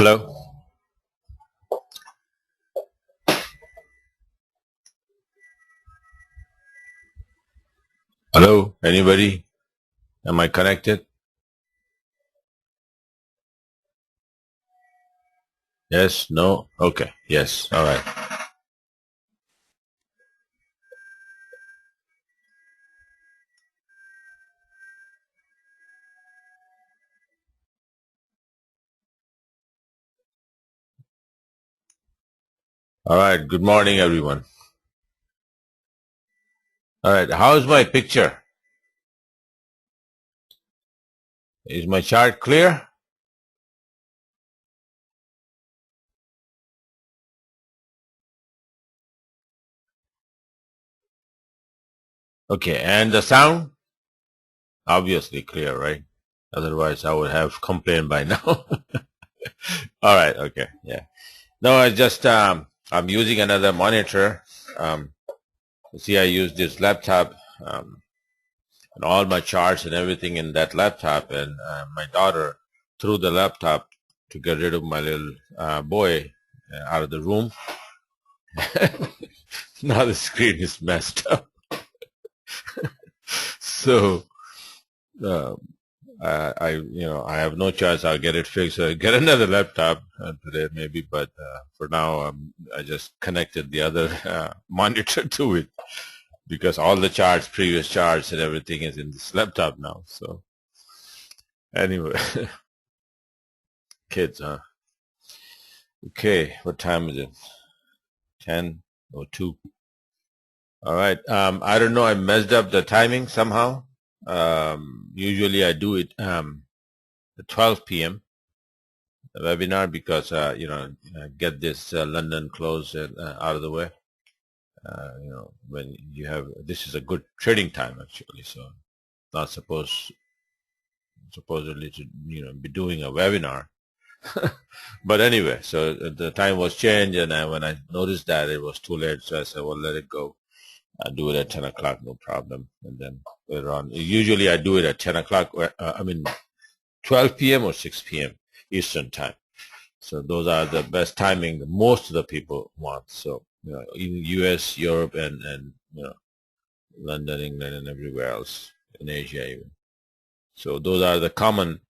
Hello? Hello? Anybody? Am I connected? Yes? No? Okay. Yes. All right. All right. Good morning, everyone. All right. How's my picture? Is my chart clear? Okay. And the sound? Obviously clear, right? Otherwise, I would have complained by now. All right. Okay. Yeah. No, I'm using another monitor. Um, see, I use this laptop, and all my charts and everything in that laptop, and my daughter threw the laptop to get rid of my little boy out of the room. Now the screen is messed up. So uh, I have no choice. I'll get it fixed. I'll get another laptop today maybe, but for now I just connected the other monitor to it because all the charts, previous charts and everything is in this laptop now. So anyway, kids, huh? Okay, what time is it? 10:02. All right. I don't know. I messed up the timing somehow. Usually I do it at 12 p.m. the webinar because get this London close out of the way. When you have this is a good trading time actually. So not supposedly to be doing a webinar. But anyway, so the time was changed, and when I noticed that it was too late, so I said, well, let it go. I'll do it at 10 o'clock, no problem. And then later on, usually I do it at 10 o'clock, 12 p.m. or 6 p.m. Eastern time. So those are the best timing that most of the people want. So, even US, Europe, and London, England, and everywhere else, in Asia even. So those are the common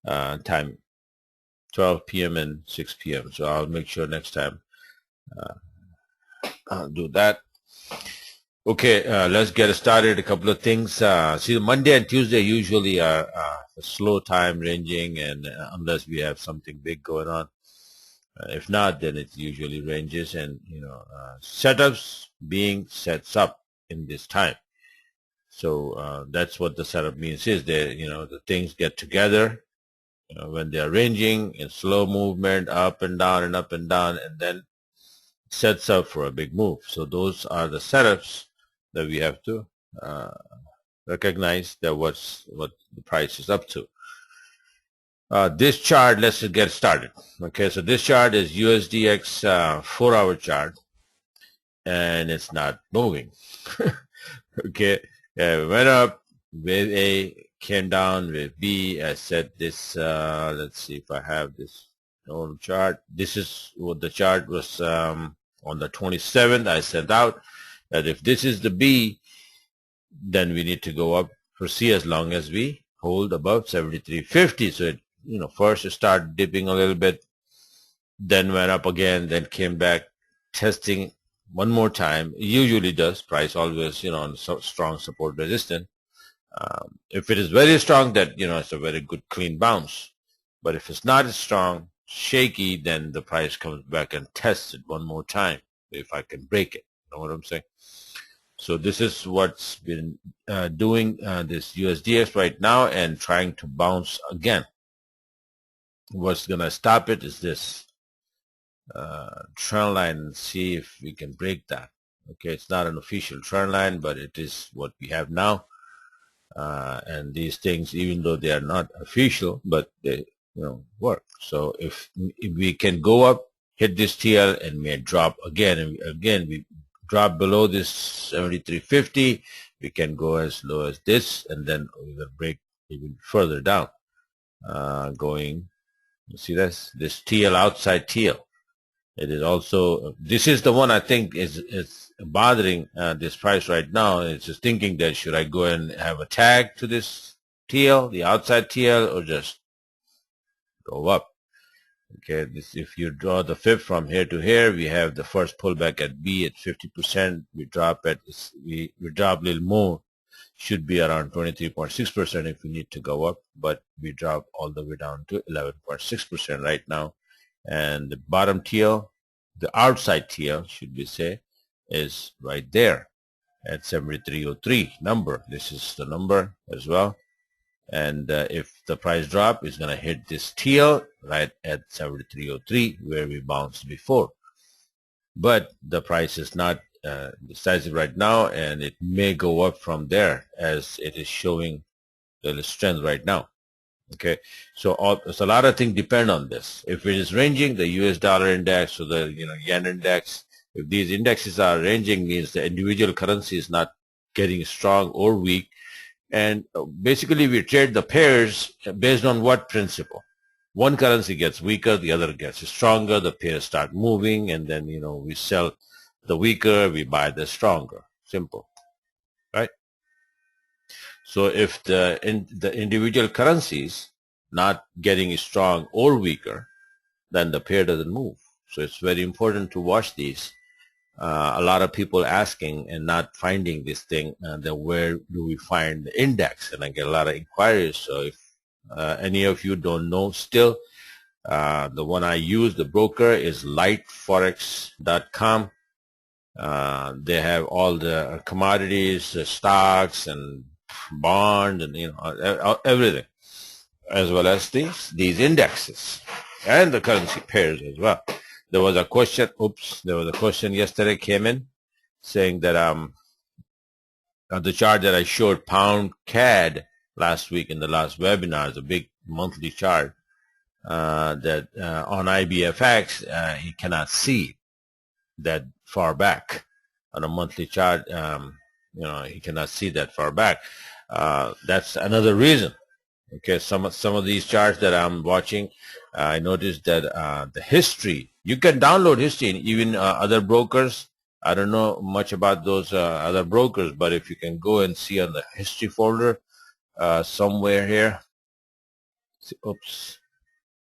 time. 12 p.m. and 6 p.m. So I'll make sure next time I'll do that. Okay, let's get started. A couple of things. See, Monday and Tuesday usually are a slow time ranging, and unless we have something big going on. If not, then it usually ranges, and setups being sets up in this time. So that's what the setup means is that the things get together. When they are ranging in slow movement up and down and up and down, and then sets up for a big move. So those are the setups that we have to recognize that what the price is up to. This chart, let's get started. Okay, so this chart is USDX 4-hour chart, and it's not moving. Okay, it went up, wave A, came down with B. I said this, let's see if I have this old chart. This is what the chart was on the 27th. I sent out that if this is the B, then we need to go up for C as long as we hold above 73.50. So it, first it started dipping a little bit, then went up again, then came back, testing one more time. It usually does. Price always, on strong support resistance. If it is very strong, that it's a very good clean bounce. But if it's not as strong, shaky, then the price comes back and tests it one more time if I can break it. You know what I'm saying? So this is what's been doing this USDX right now and trying to bounce again. What's going to stop it is this trend line, and see if we can break that. Okay, it's not an official trend line, but it is what we have now. And these things, even though they are not official, but they work. So if we can go up, hit this TL, and may drop again, and again we drop below this 73.50, we can go as low as this, and then we will break even further down, going You see this TL outside TL. It is also, this is the one I think is bothering this price right now. It's just thinking that should I go and have a tag to this TL, the outside TL, or just go up? Okay, this, if you draw the fib from here to here, we have the first pullback at B at 50%. We drop at we drop a little more, should be around 23.6% if we need to go up, but we drop all the way down to 11.6% right now. And the bottom TL, the outside TL, should we say, is right there at 7303 number. This is the number as well. And if the price drop, is going to hit this TL right at 7303 where we bounced before. But the price is not decisive right now, and it may go up from there as it is showing the strength right now. Okay, so a lot of things depend on this. If it is ranging, the US dollar index or the yen index, if these indexes are ranging, means the individual currency is not getting strong or weak. And basically we trade the pairs based on what principle? One currency gets weaker, the other gets stronger, the pairs start moving, and then we sell the weaker, we buy the stronger. Simple, right? So if the individual currencies not getting strong or weaker, then the pair doesn't move. So it's very important to watch these. A lot of people asking and not finding this thing, then where do we find the index? And I get a lot of inquiries. So if any of you don't know still, the one I use, the broker, is lightforex.com. They have all the commodities, the stocks, and bond, and everything, as well as these indexes and the currency pairs as well. There was a question. There was a question yesterday came in saying that the chart that I showed pound CAD last week in the last webinar is a big monthly chart that on IBFX you cannot see that far back on a monthly chart. You cannot see that far back. That's another reason. Okay, some of these charts that I'm watching, I noticed that the history, you can download history, and even other brokers. I don't know much about those other brokers, but if you can go and see on the history folder somewhere here,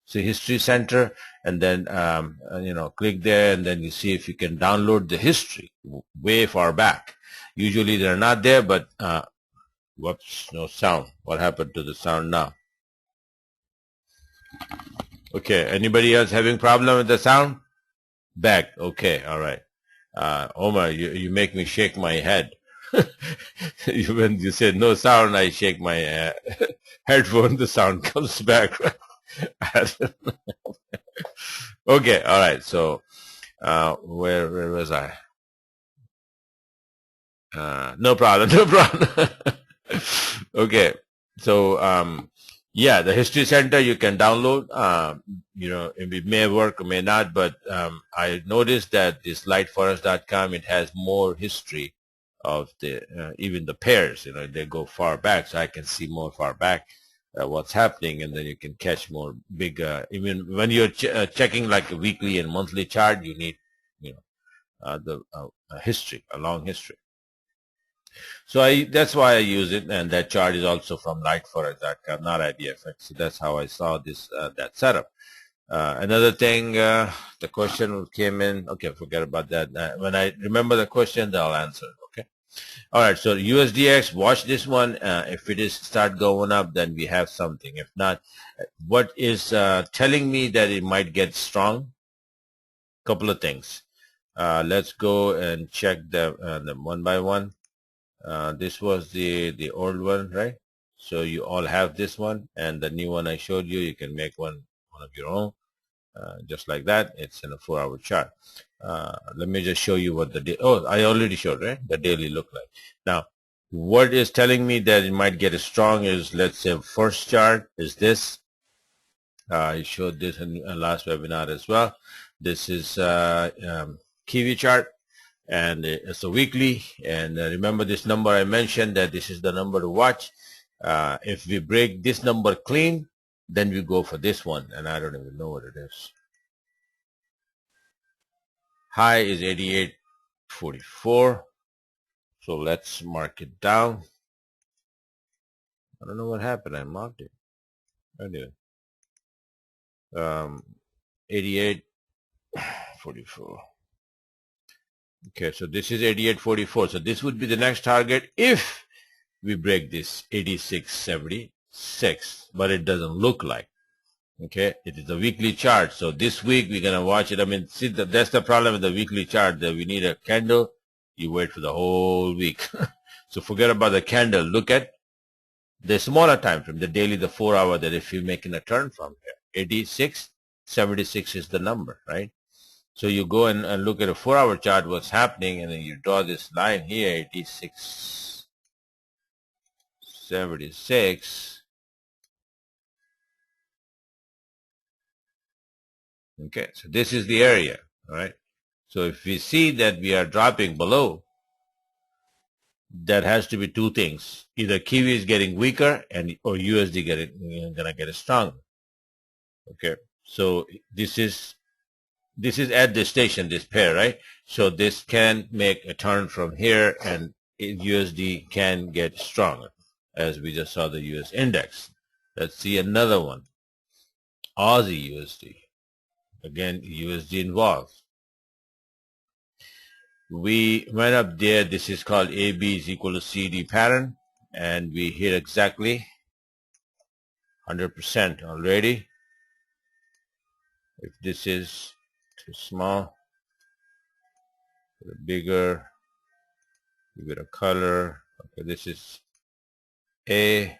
see history center, and then click there, and then you see if you can download the history way far back. Usually they're not there, but whoops, no sound. What happened to the sound now? Okay, anybody else having problem with the sound? Back. Okay, all right. Omar, you make me shake my head. When you say no sound, I shake my headphone, the sound comes back. Okay, all right. So where was I? No problem, no problem. Okay, so yeah, the history center you can download. It may work or may not, but I noticed that this lightforex.com, it has more history of the even the pairs. They go far back, so I can see more far back what's happening, and then you can catch more big. Even when you're checking like a weekly and monthly chart, you need the history, a long history. So that's why I use it, and that chart is also from lightforex.com, not IBFX. So that's how I saw this that setup. Another thing, the question came in. Okay, forget about that. When I remember the question, then I'll answer it. Okay. All right. So USDX, watch this one. If it is start going up, then we have something. If not, what is telling me that it might get strong? Couple of things. Let's go and check them one by one. This was the old one, right? So you all have this one, and the new one I showed you, you can make one of your own, just like that. It's in a 4-hour chart. Let me just show you what I already showed, right? The daily look like. Now, what is telling me that it might get as strong is, let's say, first chart is this. I showed this in last webinar as well. This is Kiwi chart, and it's a weekly. And remember this number I mentioned, that this is the number to watch. If we break this number clean, Then we go for this one, and I don't even know what it is. High is 88.44. So let's mark it down. I don't know what happened. I marked it. Anyway, 88.44. Okay, so this is 88.44. So this would be the next target if we break this 86.76, but it doesn't look like. Okay, it is a weekly chart. So this week we're gonna watch it. I mean, see, that's the problem with the weekly chart, that we need a candle. You wait for the whole week. So forget about the candle. Look at the smaller time frame, the daily, the 4 hour, that if you're making a turn from here, 86.76 is the number, right? So you go and look at a 4 hour chart, what's happening, and then you draw this line here, 86.76. Okay, so this is the area, all right? So if we see that we are dropping below, that has to be two things. Either Kiwi is getting weaker or USD gonna get stronger. Okay, so this is at the station, this pair, right? So this can make a turn from here, and USD can get stronger, as we just saw the US index. Let's see another one. Aussie USD. Again, USD involved. We went up there. This is called AB is equal to CD pattern, and we hit exactly 100% already. If this is too small, bigger, give it a color. Okay, this is A.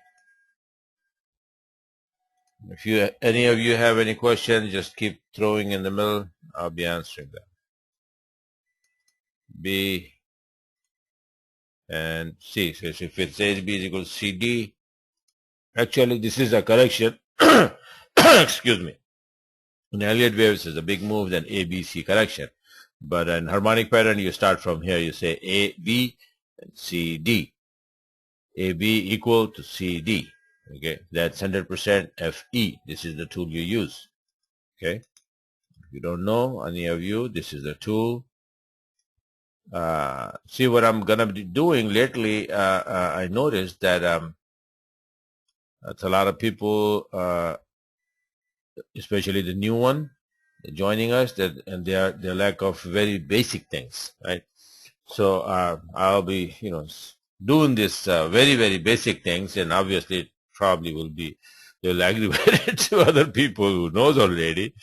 If any of you have any questions, just keep throwing in the middle. I'll be answering them. B and C. So if it says B is equal to CD, actually this is a correction. Excuse me. In Elliott waves is a big move, then A, B, C correction. But in harmonic pattern, you start from here. You say A, B, and C, D. A, B equal to C, D. Okay, that's 100% FE. This is the tool you use. Okay, if you don't know, any of you, this is the tool. See what I'm gonna be doing lately. I noticed that that's a lot of people, especially the new one joining us, and their lack of very basic things, right? So I'll be doing this very basic things, and obviously it probably they'll aggravate it to other people who knows already,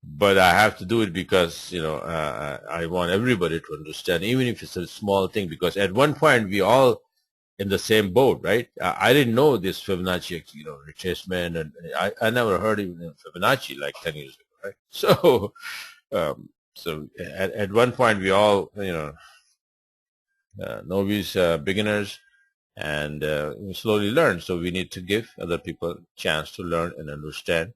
but I have to do it because I want everybody to understand, even if it's a small thing, because at one point we all in the same boat, right? I didn't know this Fibonacci, retracement, and I never heard even Fibonacci like 10 years ago, right? So, so at one point we all, novice, beginners, and we slowly learn. So we need to give other people a chance to learn and understand,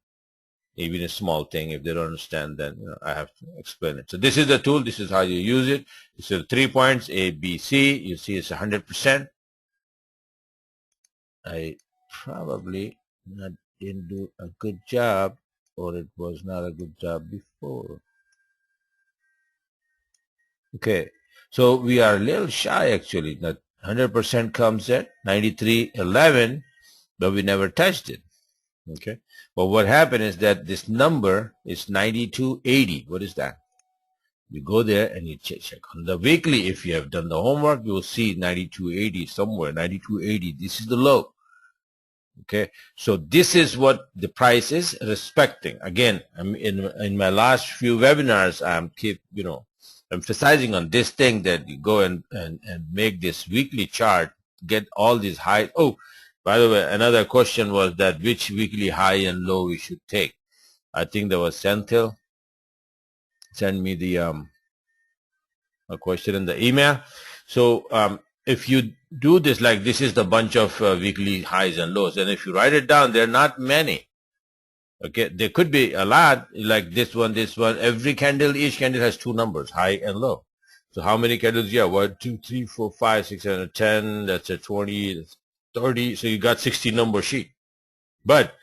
even a small thing. If they don't understand, then I have to explain it. So this is the tool. This is how you use it. This is 3 points, A, B, C. You see it's 100%. I probably didn't do a good job, or it was not a good job before. Okay, so we are a little shy actually. That 100% comes at 93.11, but we never touched it. Okay, but what happened is that this number is 92.80. What is that? You go there and you check on the weekly. If you have done the homework, you will see 92.80 somewhere. 92.80. This is the low. Okay, so this is what the price is respecting. Again, in my last few webinars, I'm keep emphasizing on this thing, that you go and make this weekly chart, get all these high. Oh, by the way, another question was that which weekly high and low we should take. I think there was Senthil send me the a question in the email. So if you do this, like this is the bunch of weekly highs and lows, and if you write it down, there are not many. Okay, there could be a lot, like this one. Every candle, each candle has two numbers, high and low. So how many candles? Yeah, 1, 2, 3, 4, 5, 6, 7, 10. That's a 20, that's 30. So you got 60 number sheet. But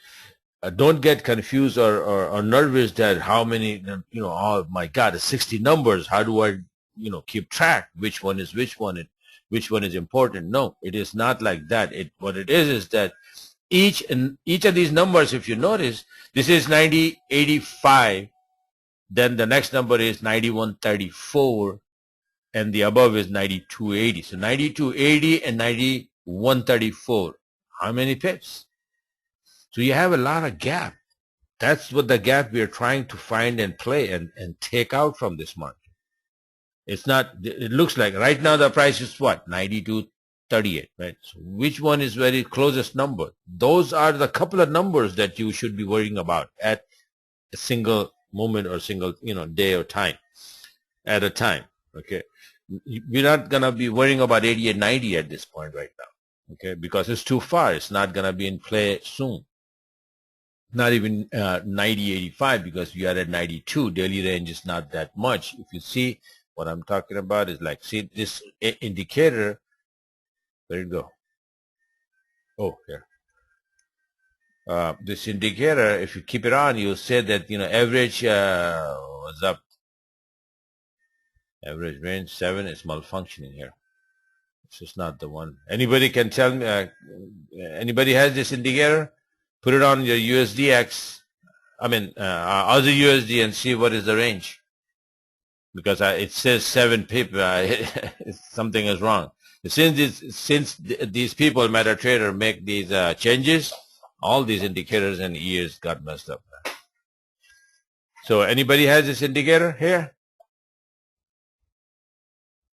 don't get confused or nervous that how many, oh my God, it's 60 numbers. How do I, keep track? Which one is which one? And which one is important? No, it is not like that. What it is that each of these numbers, if you notice, this is 9085. Then the next number is 9134. And the above is 9280. So 9280 and 9134. How many pips? So you have a lot of gap. That's what the gap we are trying to find and play and take out from this market. It's not, it looks like right now the price is what? 92.38, right? So which one is very closest number? Those are the couple of numbers that you should be worrying about at a single moment or single, day or time at a time. Okay. We're not going to be worrying about 88, 90 at this point right now. Okay. Because it's too far. It's not going to be in play soon. Not even 90, 85 because we are at 92. Daily range is not that much. If you see what I'm talking about is like, see this indicator. Where it go? Oh, here. This indicator, if you keep it on, you'll say that, average was up. Average range 7 is malfunctioning here. It's just not the one. Anybody can tell me, anybody has this indicator? Put it on your USDX, Aussie USD and see what is the range. Because it says 7 pip, something is wrong. Since these people, MetaTrader, make these changes, all these indicators and years got messed up. So anybody has this indicator here?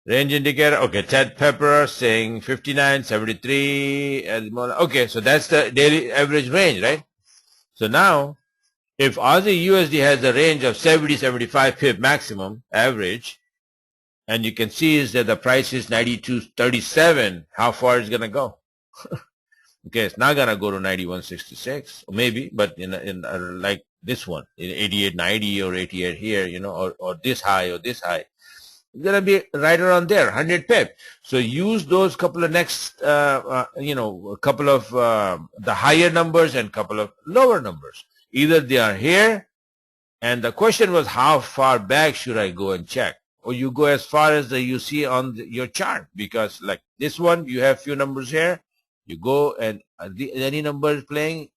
Range indicator. Okay, Ted Pepper saying 59, 73. Okay, so that's the daily average range, right? So now, if Aussie USD has a range of 70, 75 pip maximum average, and you can see is that the price is 92.37, how far is it going to go? Okay, it's not going to go to 91.66, or maybe, but in like this one, in 88.90 or 88 here, or this high or this high. It's going to be right around there, 100 pip. So use those couple of next, a couple of the higher numbers and couple of lower numbers. Either they are here, and the question was how far back should I go and check? Or you go as far as you see on your chart, because like this one, you have few numbers here. You go and any number is playing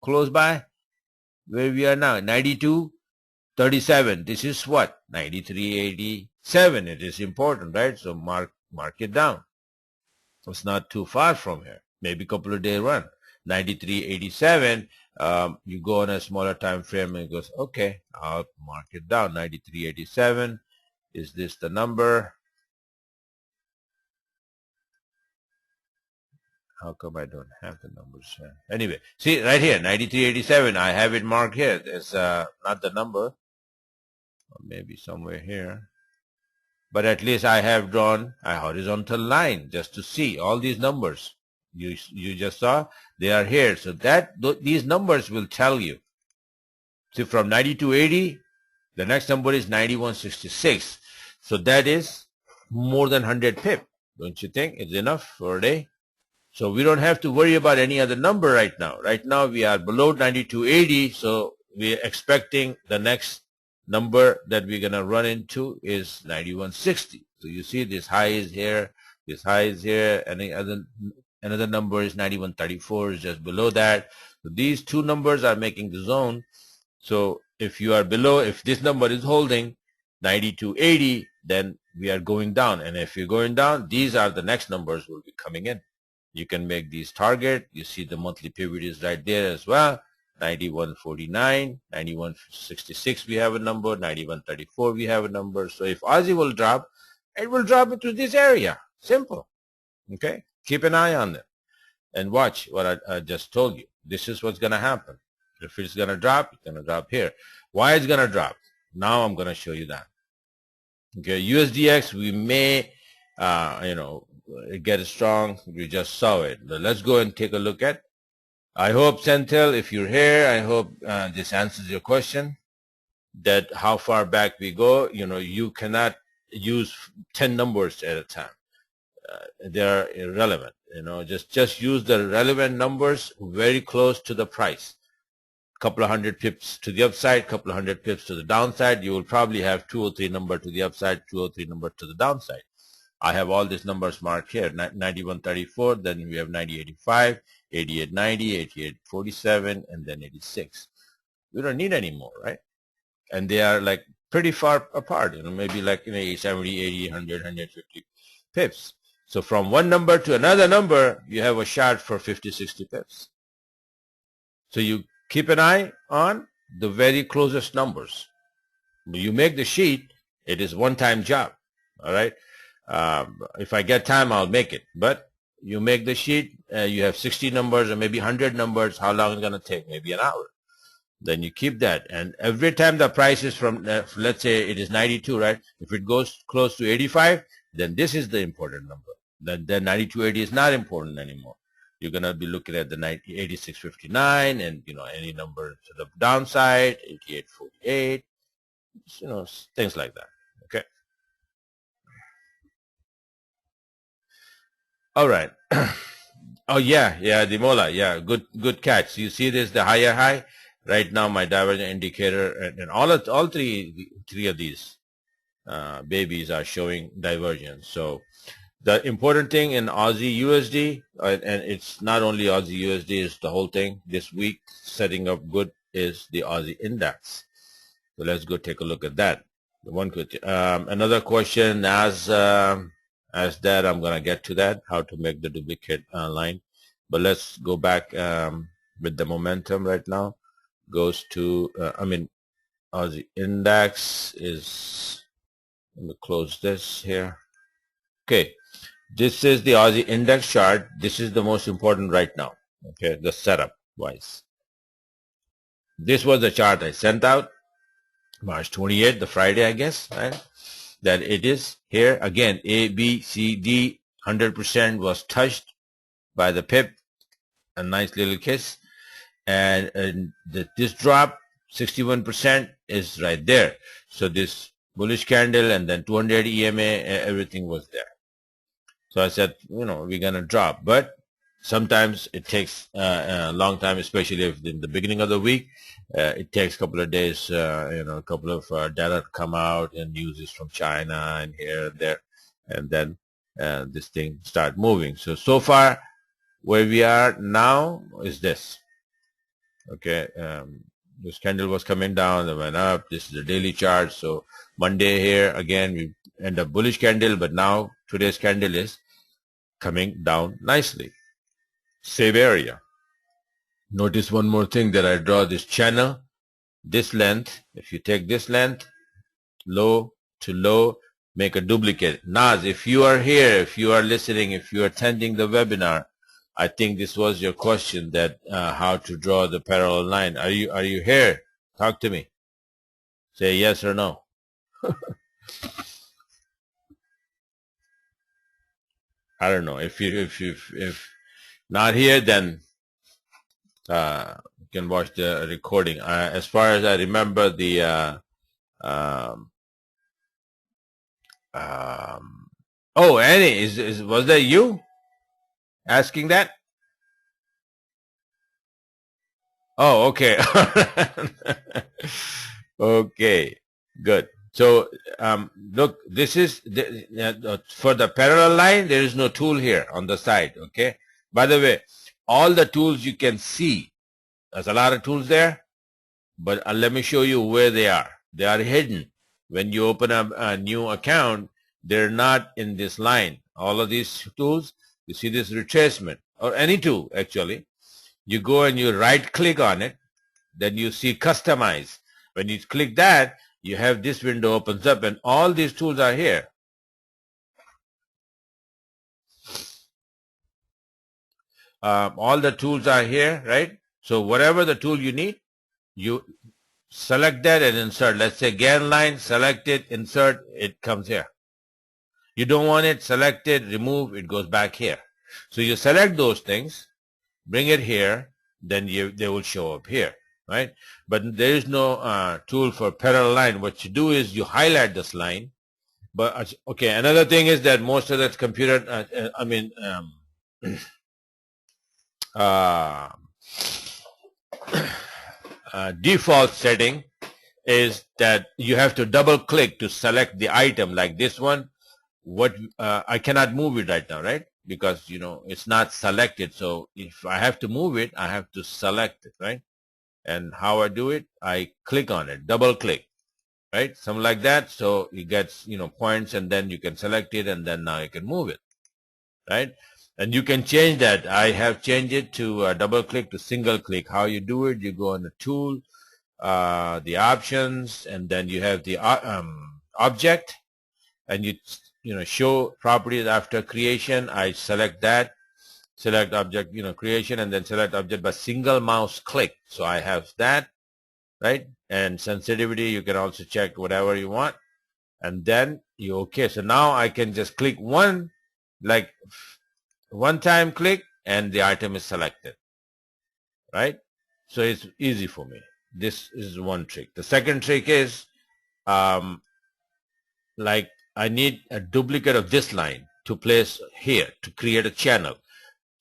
close by where we are now, 92.37. This is what? 93.87. It is important, right? So mark it down. It's not too far from here. Maybe a couple of day run. 93.87. You go on a smaller time frame and it goes, okay, I'll mark it down. 93.87. Is this the number? How come I don't have the numbers here? Anyway, see right here, 93.87. I have it marked here. It's not the number. Or maybe somewhere here. But at least I have drawn a horizontal line just to see all these numbers. You just saw they are here. So these numbers will tell you. See, from 92.80, the next number is 91.66. So that is more than 100 pip. Don't you think it's enough for a day? So we don't have to worry about any other number right now. Right now we are below 92.80. So we're expecting the next number that we're going to run into is 91.60. So you see this high is here, this high is here, and another number is 91.34 is just below that. So these two numbers are making the zone. So if you are below, if this number is holding 92.80, then we are going down. And if you're going down, these are the next numbers will be coming in. You can make these target. You see the monthly pivot is right there as well. 91.49, 91.66 we have a number, 91.34 we have a number. So if Aussie will drop, it will drop into this area. Simple. Okay? Keep an eye on them and watch what I just told you. This is what's going to happen. If it's going to drop, it's going to drop here. Why it's going to drop? Now I'm going to show you that. Okay, USDX, we may, get strong. We just saw it. But let's go and take a look at. I hope, Sentel, if you're here, I hope this answers your question. That how far back we go, you cannot use 10 numbers at a time. they're irrelevant. Just use the relevant numbers very close to the price. Couple of hundred pips to the upside, couple of hundred pips to the downside. You will probably have 2 or 3 numbers to the upside, 2 or 3 numbers to the downside. I have all these numbers marked here: 91.34, then we have 90.85, 88.90, 88.47, and then 86. We don't need any more, right? And they are like pretty far apart, maybe like 70, 80, 100, 150 pips. So from one number to another number, you have a shot for 50, 60 pips. So you keep an eye on the very closest numbers. When you make the sheet, it is one-time job, all right? If I get time, I'll make it. But you make the sheet, you have 60 numbers or maybe 100 numbers. How long is it going to take? Maybe an hour. Then you keep that. And every time the price is from, let's say it is 92, right? If it goes close to 85, then this is the important number. Then 92.80 is not important anymore. You're going to be looking at the 86.59 and, any number to the downside, 88.48, things like that. Okay. All right. Oh, yeah, Dimola. Yeah, good catch. You see this, the higher high? Right now, my divergence indicator and all three of these babies are showing divergence. So the important thing in Aussie USD, and it's not only Aussie USD, it's the whole thing this week setting up good, is the Aussie index. So let's go take a look at that. Another question as that, I'm going to get to that, how to make the duplicate line. But let's go back with the momentum right now. Goes to, Aussie index is, let me close this here. Okay, this is the Aussie index chart. This is the most important right now, okay, the setup wise. This was the chart I sent out March 28th, the Friday, I guess, right? That it is here again, A, B, C, D, 100% was touched by the pip, a nice little kiss. And this drop, 61%, is right there. So this bullish candle and then 200 EMA, everything was there. So I said, we're going to drop. But sometimes it takes a long time, especially if in the beginning of the week, it takes a couple of days, a couple of data to come out and news is from China and here and there. And then this thing start moving. So far, where we are now is this. Okay, this candle was coming down, it went up. This is the daily chart. So Monday here again we end up bullish candle, but now today's candle is coming down nicely. Same area. Notice one more thing, that I draw this channel, this length. If you take this length, low to low, make a duplicate. Naz, if you are here, if you are listening, if you are attending the webinar, I think this was your question, that how to draw the parallel line. Are you here? Talk to me. Say yes or no. I don't know. If not here, then you can watch the recording. As far as I remember, the oh, Annie, was that you asking that? Oh, okay. Okay, good. So look, this is for the parallel line. There is no tool here on the side. Okay. By the way, all the tools you can see, there's a lot of tools there, but let me show you where they are. They are hidden. When you open up a new account, they're not in this line. All of these tools, you see this retracement, or any tool actually, you go and you right click on it, then you see customize. When you click that, you have this window opens up and all these tools are here. All the tools are here, right? So whatever the tool you need, you select that and insert. Let's say GAN line, select it, insert, it comes here. You don't want it, select it, remove, it goes back here. So you select those things, bring it here, then they will show up here, right? But there is no tool for parallel line. What you do is you highlight this line, But okay, another thing is that most of the computer, default setting is that you have to double click to select the item, like this one. I cannot move it right now, right? Because it's not selected. So if I have to move it, I have to select it, right? And how I do it, I click on it, double click, right? Something like that. So it gets points, and then you can select it, and then now you can move it, right? And you can change that. I have changed it to double click to single click. How you do it, you go on the tool, the options, and then you have the object, and you show properties after creation. I select that, select object, creation, and then select object by single mouse click. So I have that, right? And sensitivity, you can also check whatever you want, and then you okay. So now I can just click one time click, and the item is selected, right? So it's easy for me. This is one trick. The second trick is like I need a duplicate of this line to place here to create a channel.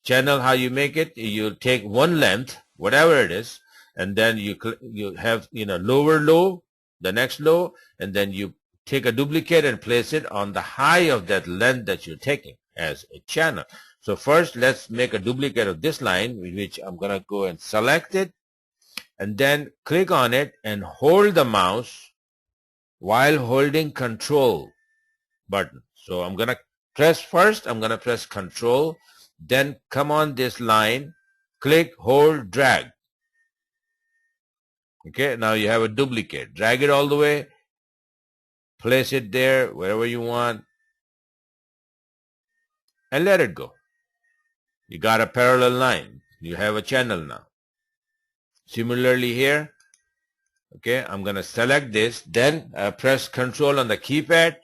How you make it, you take one length, whatever it is, and then you have lower low, the next low, and then you take a duplicate and place it on the high of that length that you're taking as a channel. So first, let's make a duplicate of this line, which I'm going to go and select it, and then click on it and hold the mouse while holding Control button. So I'm going to press first, I'm going to press Control, then come on this line, click, hold, drag. Okay, now you have a duplicate. Drag it all the way, place it there, wherever you want, and let it go. You got a parallel line. You have a channel now. Similarly here, okay, I'm going to select this, then press Control on the keypad,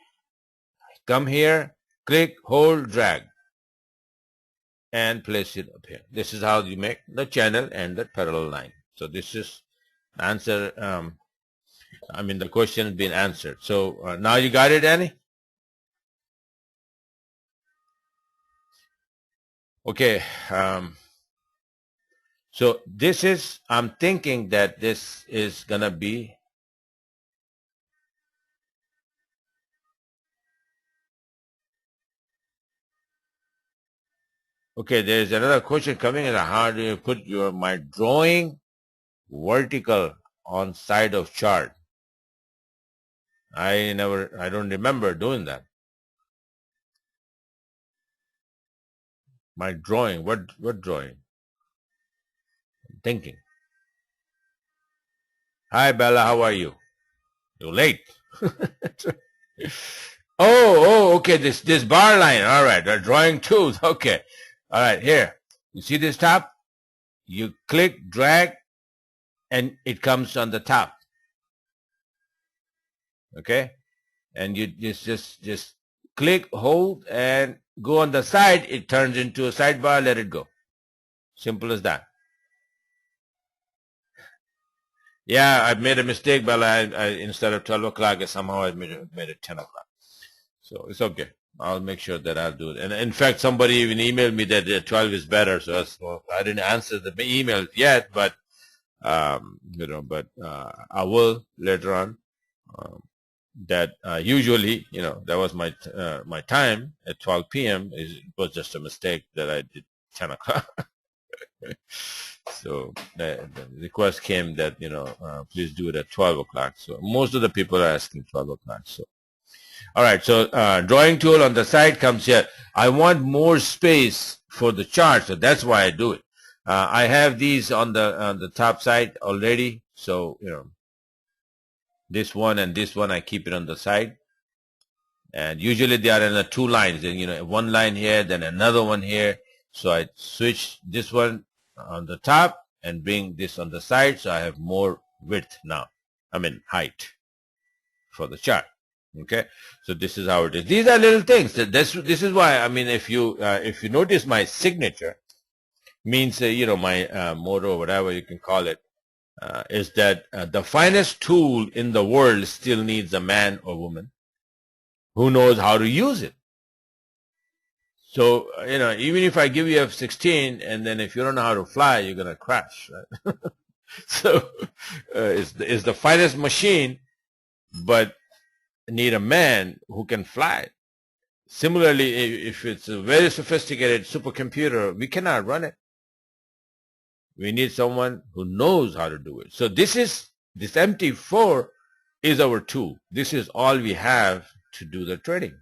come here, click, hold, drag, and place it up here. This is how you make the channel and the parallel line. So this is answer. The question has been answered. So now you got it, Annie? Okay. So this is, I'm thinking that this is going to be, okay, there's another question coming. How do you put my drawing vertical on side of chart? I don't remember doing that. My drawing, what drawing? I'm thinking. Hi Bella, how are you? You're late. Okay, this bar line. All right, the drawing tools. Okay. All right, here. You see this top? You click, drag, and it comes on the top. Okay? And you just click, hold, and go on the side. It turns into a sidebar. Let it go. Simple as that. Yeah, I made a mistake, Bella. I instead of 12 o'clock, somehow I made it 10 o'clock. So it's okay. I'll make sure that I'll do it. And in fact, somebody even emailed me that 12 is better. So I didn't answer the email yet, but I will later on. That usually, that was my time at 12 p.m. It was just a mistake that I did 10 o'clock. So the request came that, please do it at 12 o'clock. So most of the people are asking 12 o'clock. So, all right. So drawing tool on the side comes here. I want more space for the chart. So that's why I do it. I have these on the top side already. So, this one and this one, I keep it on the side. And usually they are in the two lines. Then, one line here, then another one here. So I switch this one on the top and bring this on the side. So I have more width now. Height for the chart. Okay. So this is how it is. These are little things. This is why, if you notice my signature, means, my motto, whatever you can call it, is that the finest tool in the world still needs a man or woman. who knows how to use it. So, even if I give you F-16, and then if you don't know how to fly, you're going to crash, right? So, it's the finest machine, but need a man who can fly. Similarly, if it's a very sophisticated supercomputer, we cannot run it. We need someone who knows how to do it. So this MT4 is our tool. This is all we have to do the trading.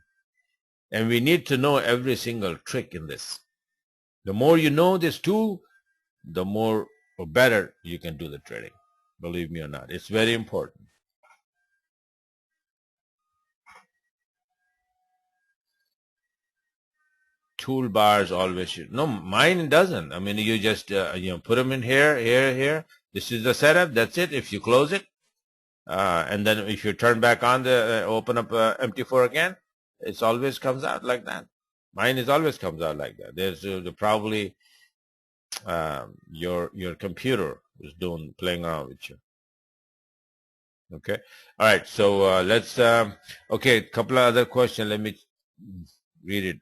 And we need to know every single trick in this. The more you know this tool, the more or better you can do the trading. Believe me or not, it's very important. Toolbars always should. No, mine doesn't. I mean, you just put them in here, here. This is the setup. That's it. If you close it, and then if you turn back on the open up MT4 again, it always comes out like that. Mine is always comes out like that. There's probably your computer is playing around with you. Okay. All right. So let's. Okay. A couple of other questions. Let me read it.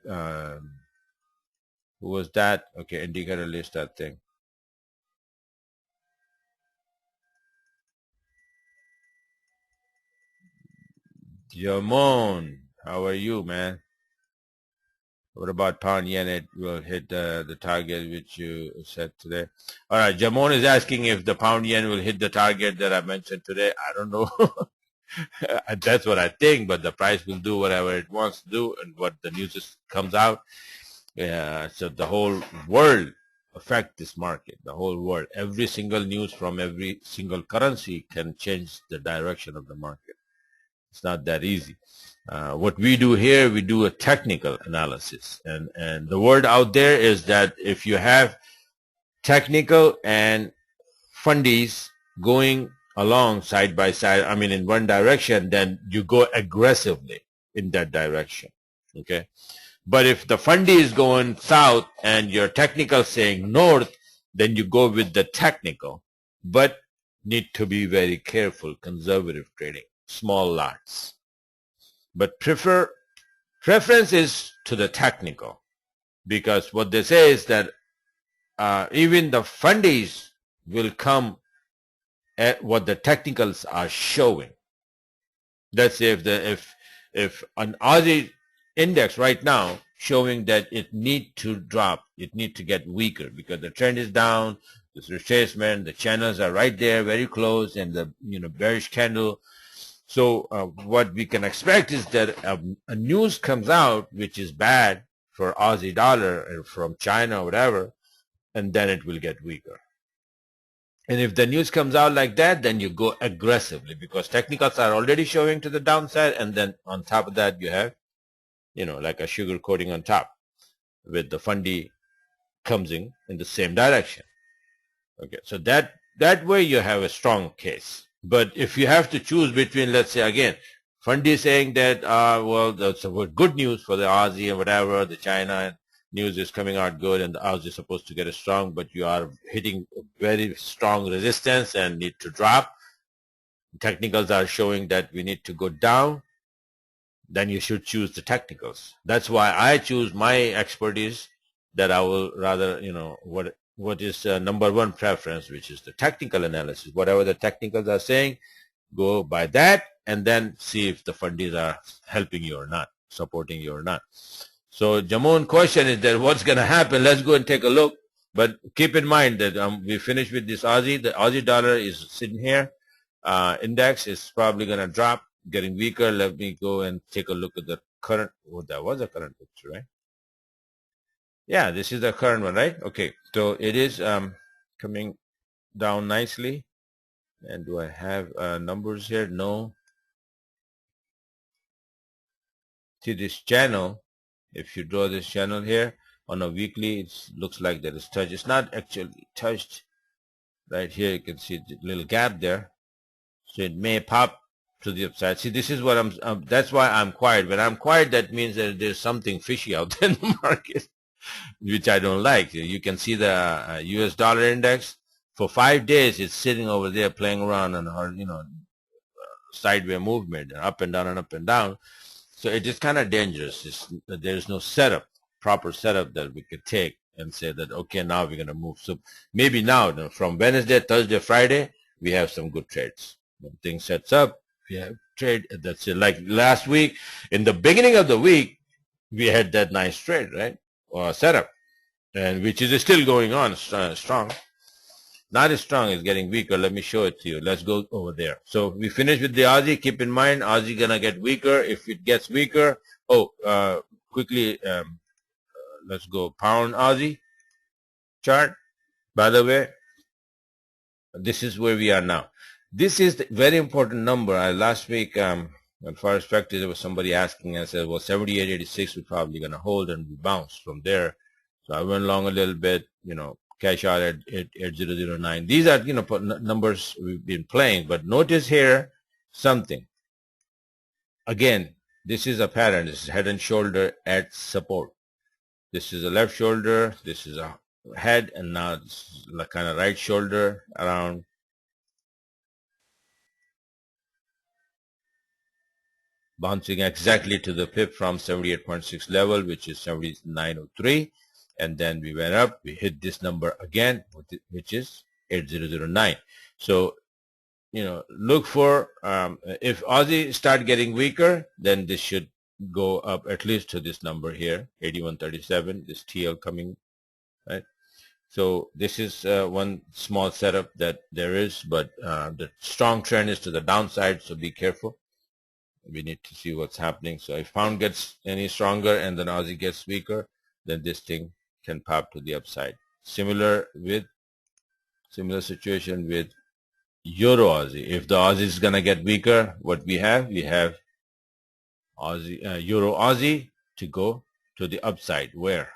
Who was that? Okay. Indicator list, that thing. Jamon, how are you, man? What about pound yen? It will hit the target which you set today. All right. Jamon is asking if the pound yen will hit the target that I mentioned today. I don't know. That's what I think, but the price will do whatever it wants to do and what the news comes out. So the whole world affect this market, the whole world. Every single news from every single currency can change the direction of the market. It's not that easy. What we do here, we do a technical analysis. And the word out there is that if you have technical and fundies going along side by side, I mean in one direction, then you go aggressively in that direction. Okay. But if the fundy is going south and your technical saying north, then you go with the technical, but need to be very careful, conservative trading, small lots. But preference is to the technical, because what they say is that even the fundies will come at what the technicals are showing. Let's say if an Aussie index right now showing that it need to drop, it need to get weaker because the trend is down, this retracement, the channels are right there, very close, and the bearish candle. So what we can expect is that a news comes out which is bad for Aussie dollar or from China or whatever, and then it will get weaker. And if the news comes out like that, then you go aggressively because technicals are already showing to the downside, and then on top of that you have like a sugar coating on top with the fundy comes in the same direction. Okay, so that way you have a strong case. But if you have to choose between, let's say again, fundy saying that, well, that's good news for the Aussie and whatever, the China news is coming out good and the Aussie is supposed to get strong, but you are hitting very strong resistance and need to drop. Technicals are showing that we need to go down. Then you should choose the technicals. That's why I choose my expertise, that I will rather, what is number one preference, which is the technical analysis. Whatever the technicals are saying, go by that and then see if the fundies are helping you or not, supporting you or not. So Jamon question is that what's going to happen? Let's go and take a look. But keep in mind that we finished with this Aussie. The Aussie dollar is sitting here. Index is probably going to drop, getting weaker. Let me go and take a look at the current. Oh, that was a current picture, right? Yeah, this is the current one, right? Okay, so it is coming down nicely. And do I have numbers here? No. See this channel, if you draw this channel here on a weekly, it looks like that it's touched. It's not actually touched. Right here you can see the little gap there. So it may pop to the upside. See, this is what that's why I'm quiet. When I'm quiet, that means that there's something fishy out there in the market, which I don't like. You can see the US dollar index for 5 days. It's sitting over there playing around on sideways movement, up and down and up and down. So it is kind of dangerous. There's no proper setup that we could take and say that, okay, now we're going to move. So maybe now from Wednesday, Thursday, Friday, we have some good trades. When things sets up, we have trade. That's it. Like last week, in the beginning of the week, we had that nice trade, right? Or setup, and which is still going on strong. Not as strong, it's getting weaker. Let me show it to you. Let's go over there. So we finished with the Aussie. Keep in mind, Aussie gonna get weaker. If it gets weaker, quickly, let's go pound Aussie chart. By the way, this is where we are now. This is the very important number. Last week, on Forex Factory, there was somebody asking. I said, well, 78.86 we're probably gonna hold, and we bounce from there. So I went long a little bit, cash out at 8009. These are, numbers we've been playing, but notice here something. Again, this is a pattern. This is head and shoulder at support. This is a left shoulder. This is a head, and now this is like kind of right shoulder around. Bouncing exactly to the pip from 78.6 level, which is 7903. And then we went up, we hit this number again, which is 8009. So, look for, if Aussie start getting weaker, then this should go up at least to this number here, 8137, this TL coming, right? So this is one small setup that there is, but the strong trend is to the downside, so be careful. We need to see what's happening. So if pound gets any stronger and then Aussie gets weaker, then this thing can pop to the upside. Similar situation with Euro Aussie. If the Aussie is gonna get weaker, what we have Aussie, Euro Aussie to go to the upside. Where?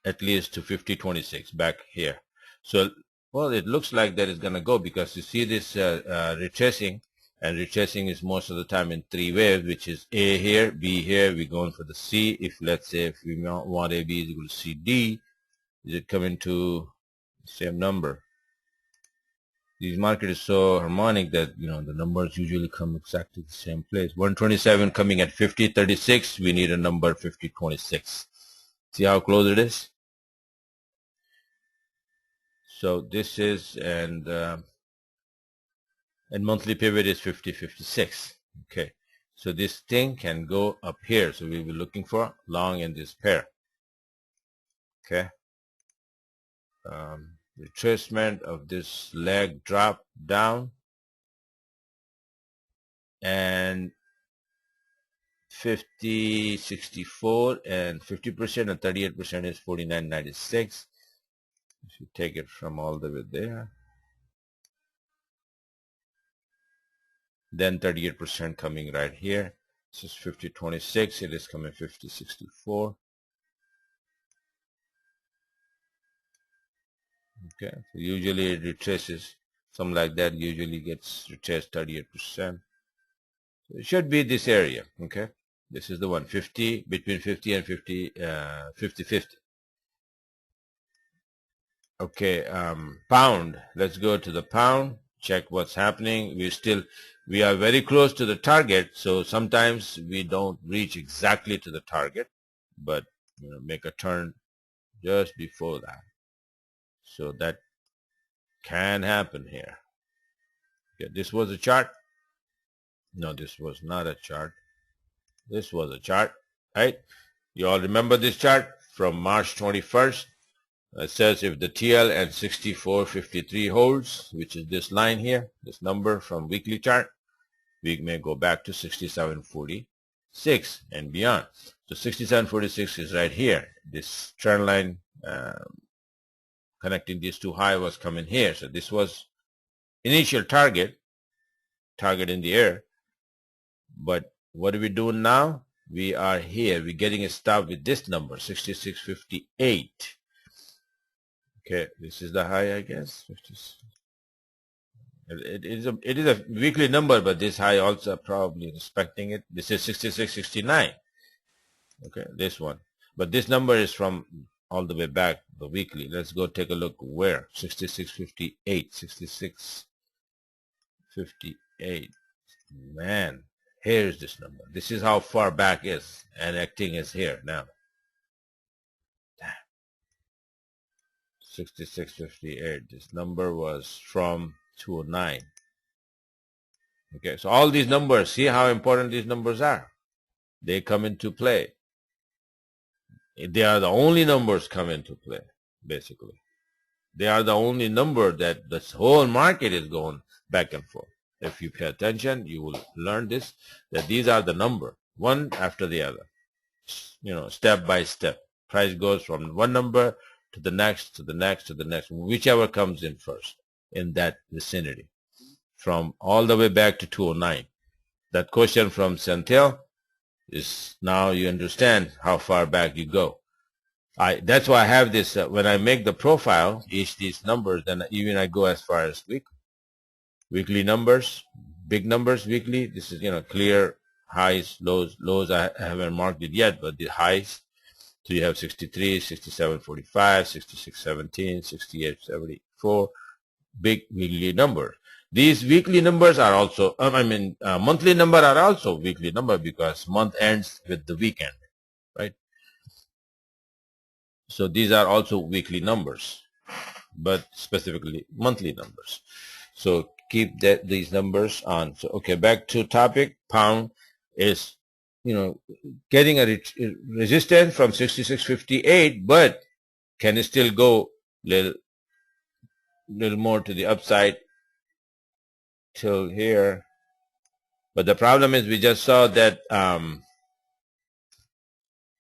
At least to 50.26 back here. So, well, it looks like that is gonna go because you see this retracing, and retracing is most of the time in three waves, which is A here, B here, we're going for the C. If let's say if we want AB is equal to CD, is it coming to the same number? This market is so harmonic that the numbers usually come exactly the same place. 127 coming at 50.36, we need a number 50.26. See how close it is? So this is, and monthly pivot is 50.56. Okay, so this thing can go up here. So we'll be looking for long in this pair. Okay, retracement of this leg drop down, and 50.64 and 50% and 38% is 49.96. If you take it from all the way there, then 38% coming right here. This is 50.26. It is coming 50.64. Okay, so usually it retraces, something like that usually gets retraced 38%. So it should be this area. Okay, this is the one, 50, between 50 and 50, 50. Okay, pound. Let's go to the pound. Check what's happening. We are very close to the target, so sometimes we don't reach exactly to the target, but make a turn just before that. So that can happen here. Okay, this was a chart. No, this was not a chart. This was a chart, right? You all remember this chart from March 21st? It says if the TL and 64.53 holds, which is this line here, this number from weekly chart, we may go back to 67.46 and beyond. So 67.46 is right here. This trend line connecting these two high was coming here. So this was initial target in the air. But what are we doing now? We are here. We're getting a stop with this number, 66.58. Okay, this is the high, I guess. It is a weekly number, but this high also probably respecting it. This is 66.69. Okay, this one. But this number is from all the way back, the weekly. Let's go take a look where. 66.58. 66.58. Man, Here's this number. This is how far back is, and acting is here now. 66.58. This number was from 209. Okay, so all these numbers, see how important these numbers are. They come into play. They are the only numbers come into play, basically. They are the only number that this whole market is going back and forth. If you pay attention, you will learn this, that these are the number, one after the other. You know, step by step. Price goes from one number to the next, to the next, to the next, whichever comes in first in that vicinity. From all the way back to 209. That question from Centel is, now you understand how far back you go. That's why I have this, when I make the profile, these numbers, then even I go as far as weekly numbers, big numbers weekly. This is, clear highs, lows I haven't marked it yet, but the highs. So you have 63, 67.45, 66.17, 68.74, big weekly numbers. These weekly numbers are also, monthly number are also weekly number because month ends with the weekend, right? So these are also weekly numbers, but specifically monthly numbers. So keep these numbers on. So, okay, back to topic. Pound is, getting a resistance from 66.58, but can it still go little more to the upside till here? But the problem is we just saw that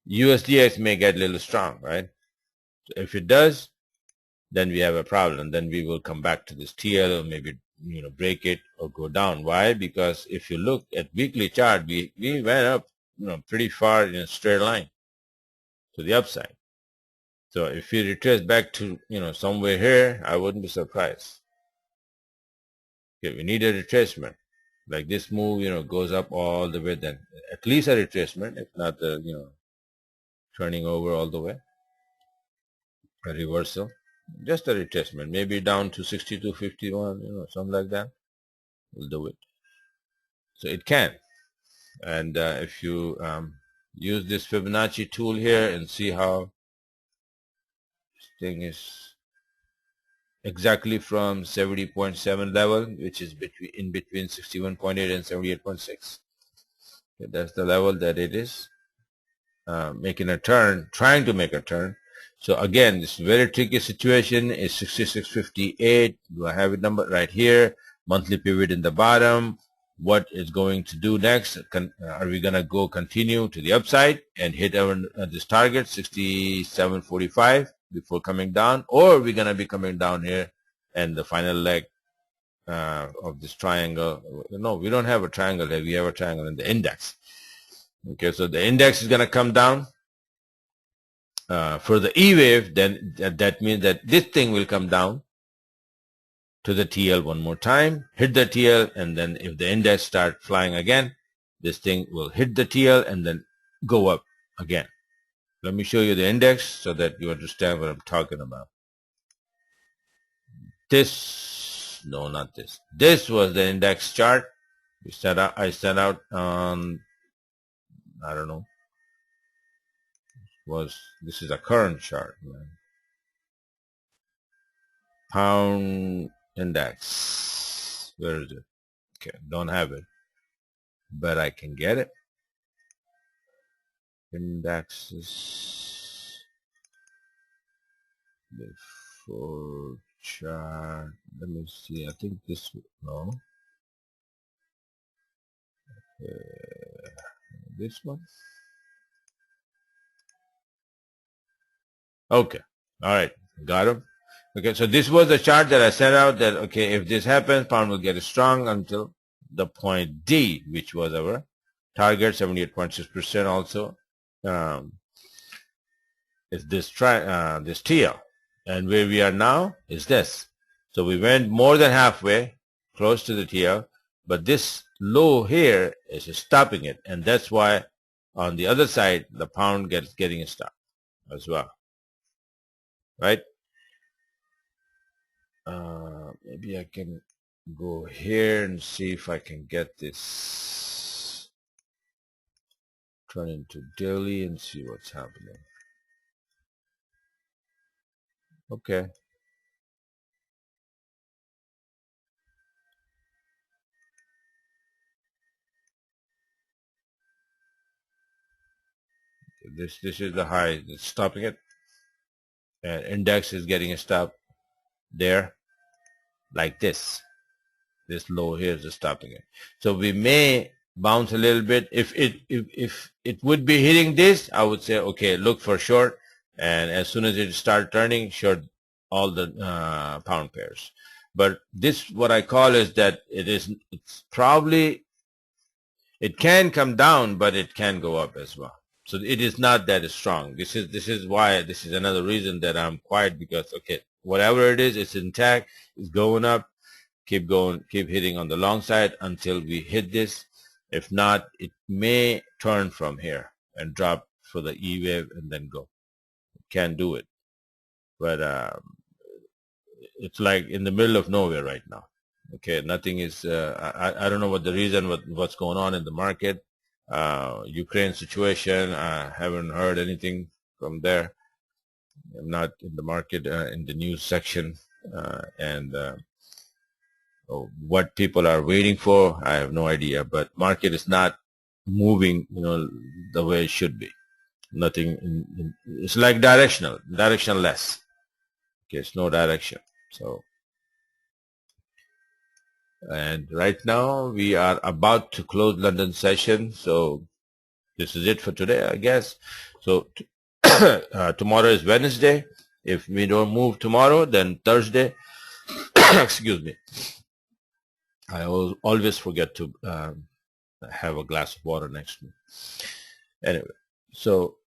USDX may get a little strong, right? So if it does, then we have a problem. Then we will come back to this TL or maybe break it or go down. Why? Because if you look at weekly chart, we went up pretty far in a straight line to the upside. So if you retrace back to somewhere here, I wouldn't be surprised. Okay, we need a retracement. Like this move, goes up all the way, then at least a retracement, if not the turning over all the way. A reversal, just a retracement, maybe down to 62.51, something like that. We'll do it. So it can. And if you use this Fibonacci tool here and see how this thing is exactly from 70.7 level, which is in between 61.8 and 78.6. Okay, that's the level that it is making a turn, trying to make a turn. So again, this very tricky situation is 66.58. Do I have a number right here? Monthly pivot in the bottom. What is going to do next? Are we going to go continue to the upside and hit this target 67.45 before coming down, or are we going to be coming down here and the final leg of this triangle? No, we don't have a triangle here. We have a triangle in the index. Okay, so the index is going to come down. For the E wave, then that means that this thing will come down to the TL one more time, hit the TL, and then if the index start flying again, this thing will hit the TL and then go up again. Let me show you the index so that you understand what I'm talking about. This, no, not this. This was the index chart. I sent out on, I don't know. This is a current chart. Pound index. Where is it? Okay, don't have it, but I can get it. Indexes before chart. Let me see. I think this. No. This one. Okay. All right. Got him. Okay. So this was the chart that I sent out that, okay, if this happens, pound will get strong until the point D, which was our target, 78.6% also. Is this TL. And where we are now is this. So we went more than halfway, close to the TL, but this low here is stopping it. And that's why on the other side, the pound getting stopped as well. Right? Maybe I can go here and see if I can get this turn into daily and see what's happening. Okay. This is the high. It's stopping it. And index is getting a stop there, like this. This low here is stopping it. So we may bounce a little bit. If it would be hitting this, I would say, okay, look for short. And as soon as it start turning, short all the pound pairs. But this, what I call is that it's probably, it can come down, but it can go up as well. So it is not that strong. This is why, this is another reason that I'm quiet, because, okay, whatever it is, it's intact, it's going up. Keep going, keep hitting on the long side until we hit this. If not, it may turn from here and drop for the E wave and then go. Can't do it. But it's like in the middle of nowhere right now. Okay, nothing is, I don't know what the reason, what's going on in the market. Ukraine situation, I haven't heard anything from there. I'm not in the market, in the news section, and what people are waiting for, I have no idea. But market is not moving, the way it should be. Nothing. It's like directionless. Okay, it's no direction. So, and right now we are about to close London session. So this is it for today, I guess. So tomorrow is Wednesday. If we don't move tomorrow, then Thursday. Excuse me. I always forget to have a glass of water next to me. Anyway, so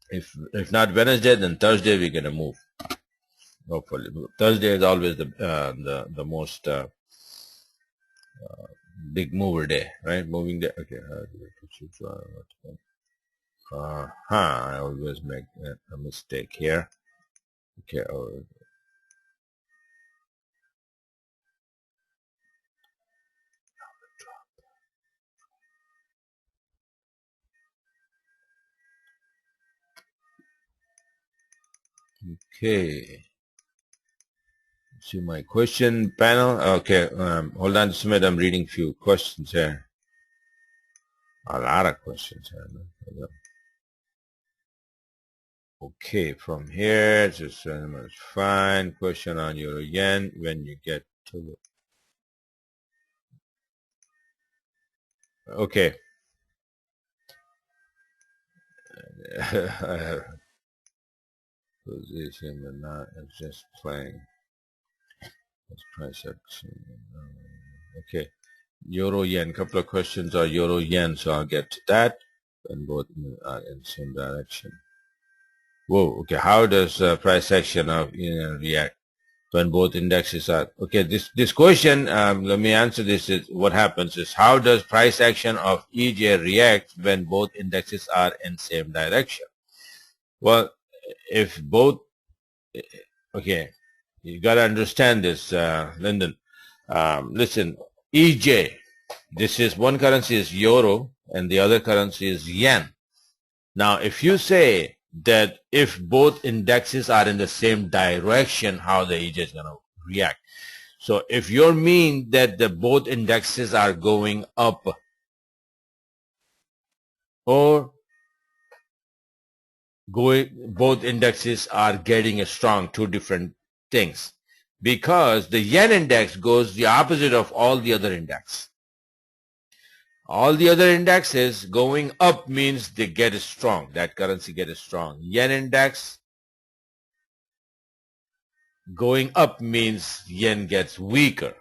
if not Wednesday, then Thursday we're gonna move. Hopefully, Thursday is always the most big mover day, right? Moving day. Okay. I always make a mistake here. Okay. Okay. See my question panel. Okay. Hold on just a minute. I'm reading a few questions here. A lot of questions here. Okay, from here, just fine. Question on euro yen when you get to the. Okay. Position, but not, it's just playing. Let's price action. Okay. Euro yen, couple of questions on euro yen, so I'll get to that. And both are in the same direction. Whoa, okay. How does price action of react when both indexes are? Okay, this question, let me answer this. Is what happens is, how does price action of EJ react when both indexes are in same direction? Well, if both, okay, you got to understand this, Lyndon. Listen, EJ, this is one currency is euro and the other currency is yen. Now, if you say that if both indexes are in the same direction, how the EJ is going to react. So if you mean that the both indexes are going up or both indexes are getting strong, two different things, because the yen index goes the opposite of all the other index. All the other indexes going up means they get strong. That currency gets strong. Yen index going up means yen gets weaker.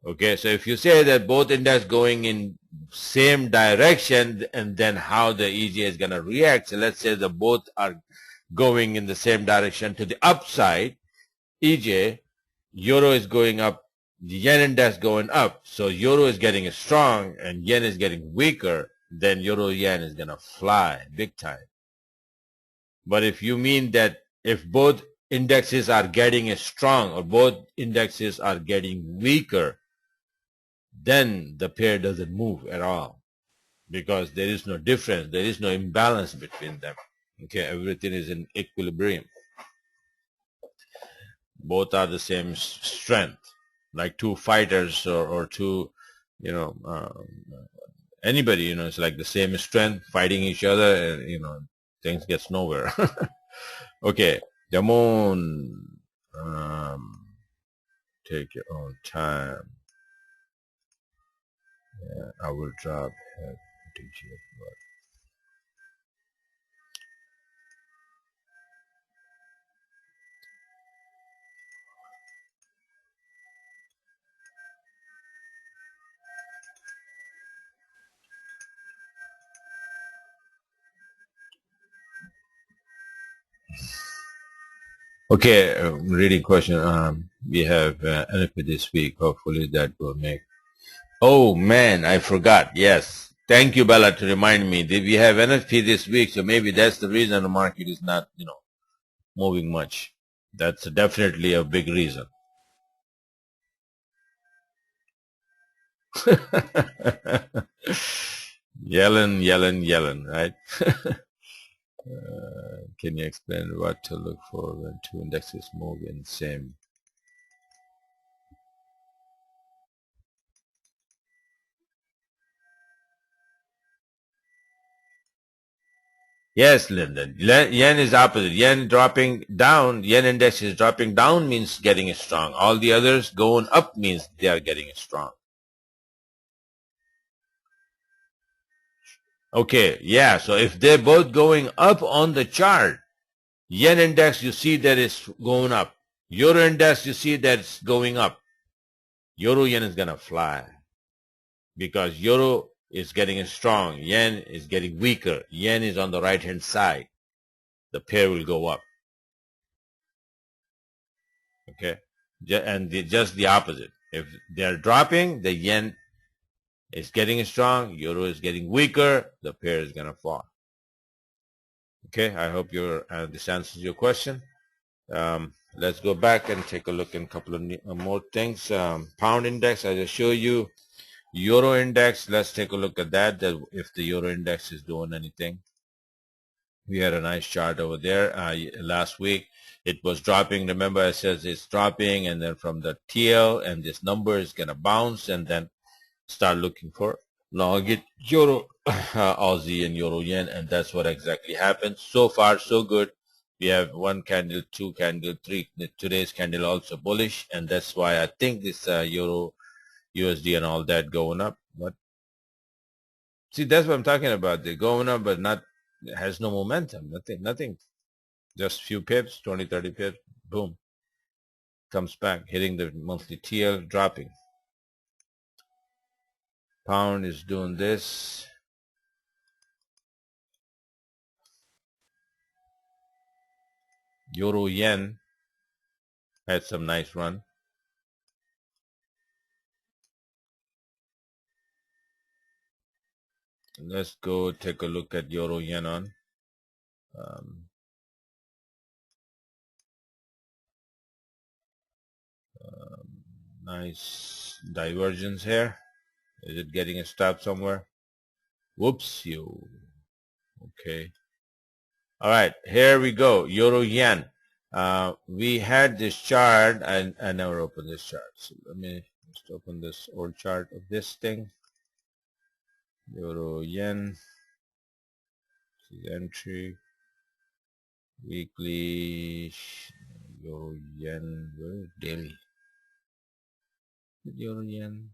Okay, so if you say that both index going in same direction, and then how the EJ is going to react. So let's say the both are going in the same direction to the upside. EJ, euro is going up, the yen index going up. So euro is getting strong and yen is getting weaker. Then euro yen is going to fly big time. But if you mean that if both indexes are getting strong or both indexes are getting weaker, then the pair doesn't move at all. because there is no difference, there is no imbalance between them. Okay, everything is in equilibrium. Both are the same strength, like two fighters or two, you know, anybody, you know, it's like the same strength fighting each other, and you know, things gets nowhere. Okay, Jamon, take your own time. Yeah, I will drop head DJ. Okay, reading question. We have NFP this week. Hopefully that will make. Oh man, I forgot. Yes, thank you, Bella, to remind me. Did we have NFP this week? So maybe that's the reason the market is not, you know, moving much. That's definitely a big reason. Yellen, right? Can you explain what to look for when two indexes move in same? Yes, Lyndon. Yen is opposite. Yen dropping down, yen index is dropping down means getting strong. All the others going up means they are getting strong. Okay, yeah, so if they're both going up on the chart, yen index, you see that it's going up. Euro index, you see that it's going up. Euro yen is going to fly because euro is getting strong. Yen is getting weaker. Yen is on the right-hand side. The pair will go up. Okay, and just the opposite. If they're dropping, the yen is getting strong, euro is getting weaker, the pair is going to fall. Okay, I hope this answers your question. Let's go back and take a look at a couple of more things. Pound index, I just show you. Euro index, let's take a look at that if the euro index is doing anything. We had a nice chart over there last week. It was dropping. Remember, I said it's dropping, and then from the TL, and this number is going to bounce, and then start looking for long euro, Aussie, and euro yen, and that's what exactly happened. So far, so good. We have one candle, two candle, three. Today's candle also bullish, and that's why I think this euro, USD, and all that going up. But see, that's what I'm talking about. They're going up, but not has no momentum. Nothing. Just few pips, 20, 30 pips. Boom, comes back, hitting the monthly TL, dropping. Pound is doing this. Euro yen had some nice run. Let's go take a look at euro yen on. Nice divergence here. Is it getting a stop somewhere? Whoops, you. Okay. All right, here we go. Euro yen. We had this chart. I never opened this chart. So let me just open this old chart of this thing. Euro yen. This is entry. Weekly. Euro yen. Where is daily? Euro yen.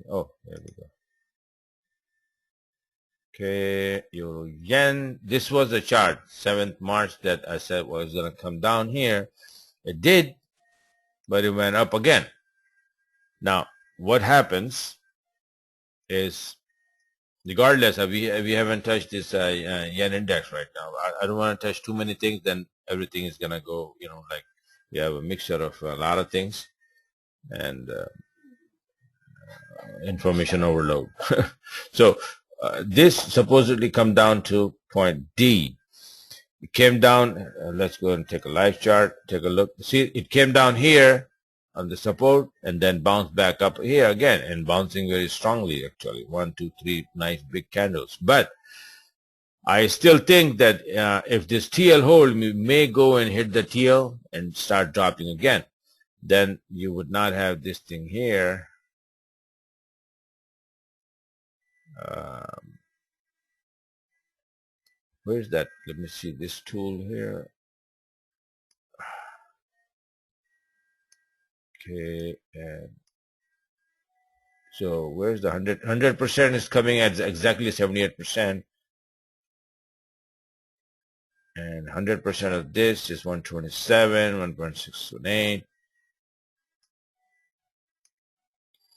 Oh, there we go. Okay, euro yen. This was the chart, 7th March, that I said was going to come down here. It did, but it went up again. Now, what happens is, regardless, we haven't touched this yen index right now. I don't want to touch too many things, then everything is going to go, you know, like we have a mixture of a lot of things and information overload. So this supposedly come down to point D. It came down. Let's go and take a live chart. Take a look. See, it came down here on the support and then bounce back up here again, and bouncing very strongly actually. 1, 2, 3 nice big candles. But I still think that if this TL hold, we may go and hit the TL and start dropping again. Then you would not have this thing here. Where's that? Let me see this tool here. Okay, and so where's the 100% is coming at exactly 78%, and 100% of this is 127, 1.618.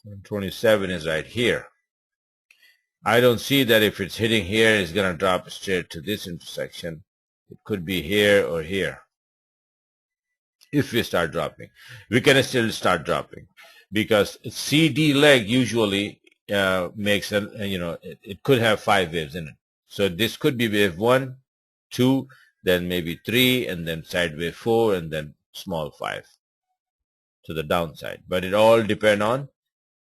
127 is right here. I don't see that if it's hitting here, it's going to drop straight to this intersection. It could be here or here. If we start dropping, we can still start dropping, because CD leg usually makes a, it could have 5 waves in it. So this could be wave 1, 2, then maybe 3, and then side wave 4, and then small 5 to the downside. But it all depends on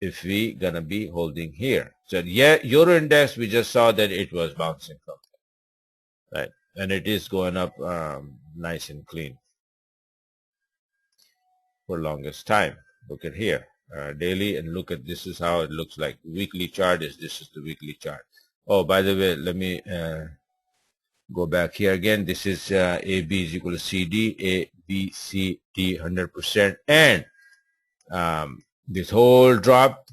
if we gonna be holding here. So yeah, Euro index, we just saw that it was bouncing from there, right? And it is going up nice and clean for longest time. Look at here, daily, and look at, this is how it looks like. Weekly chart is, this is the weekly chart. Oh, by the way, let me go back here again. This is AB is equal to CD, A, B, C, D, 100%, and this whole drop,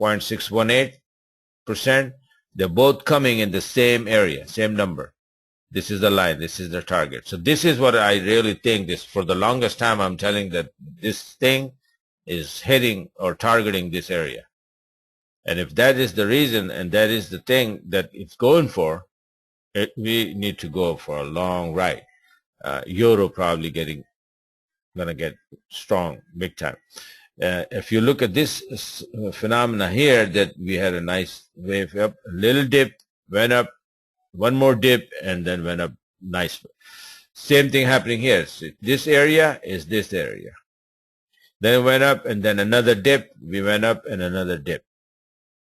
0.618%, they're both coming in the same area, same number. This is the line, this is the target. So this is what I really think. This, for the longest time, I'm telling that this thing is hitting or targeting this area. And if that is the reason, and that is the thing that it's going for, we need to go for a long ride. Euro probably gonna get strong big time. If you look at this phenomena here, that we had a nice wave up, a little dip, went up, one more dip, and then went up nice. Same thing happening here. So this area is this area. Then it went up, and then another dip. We went up, and another dip.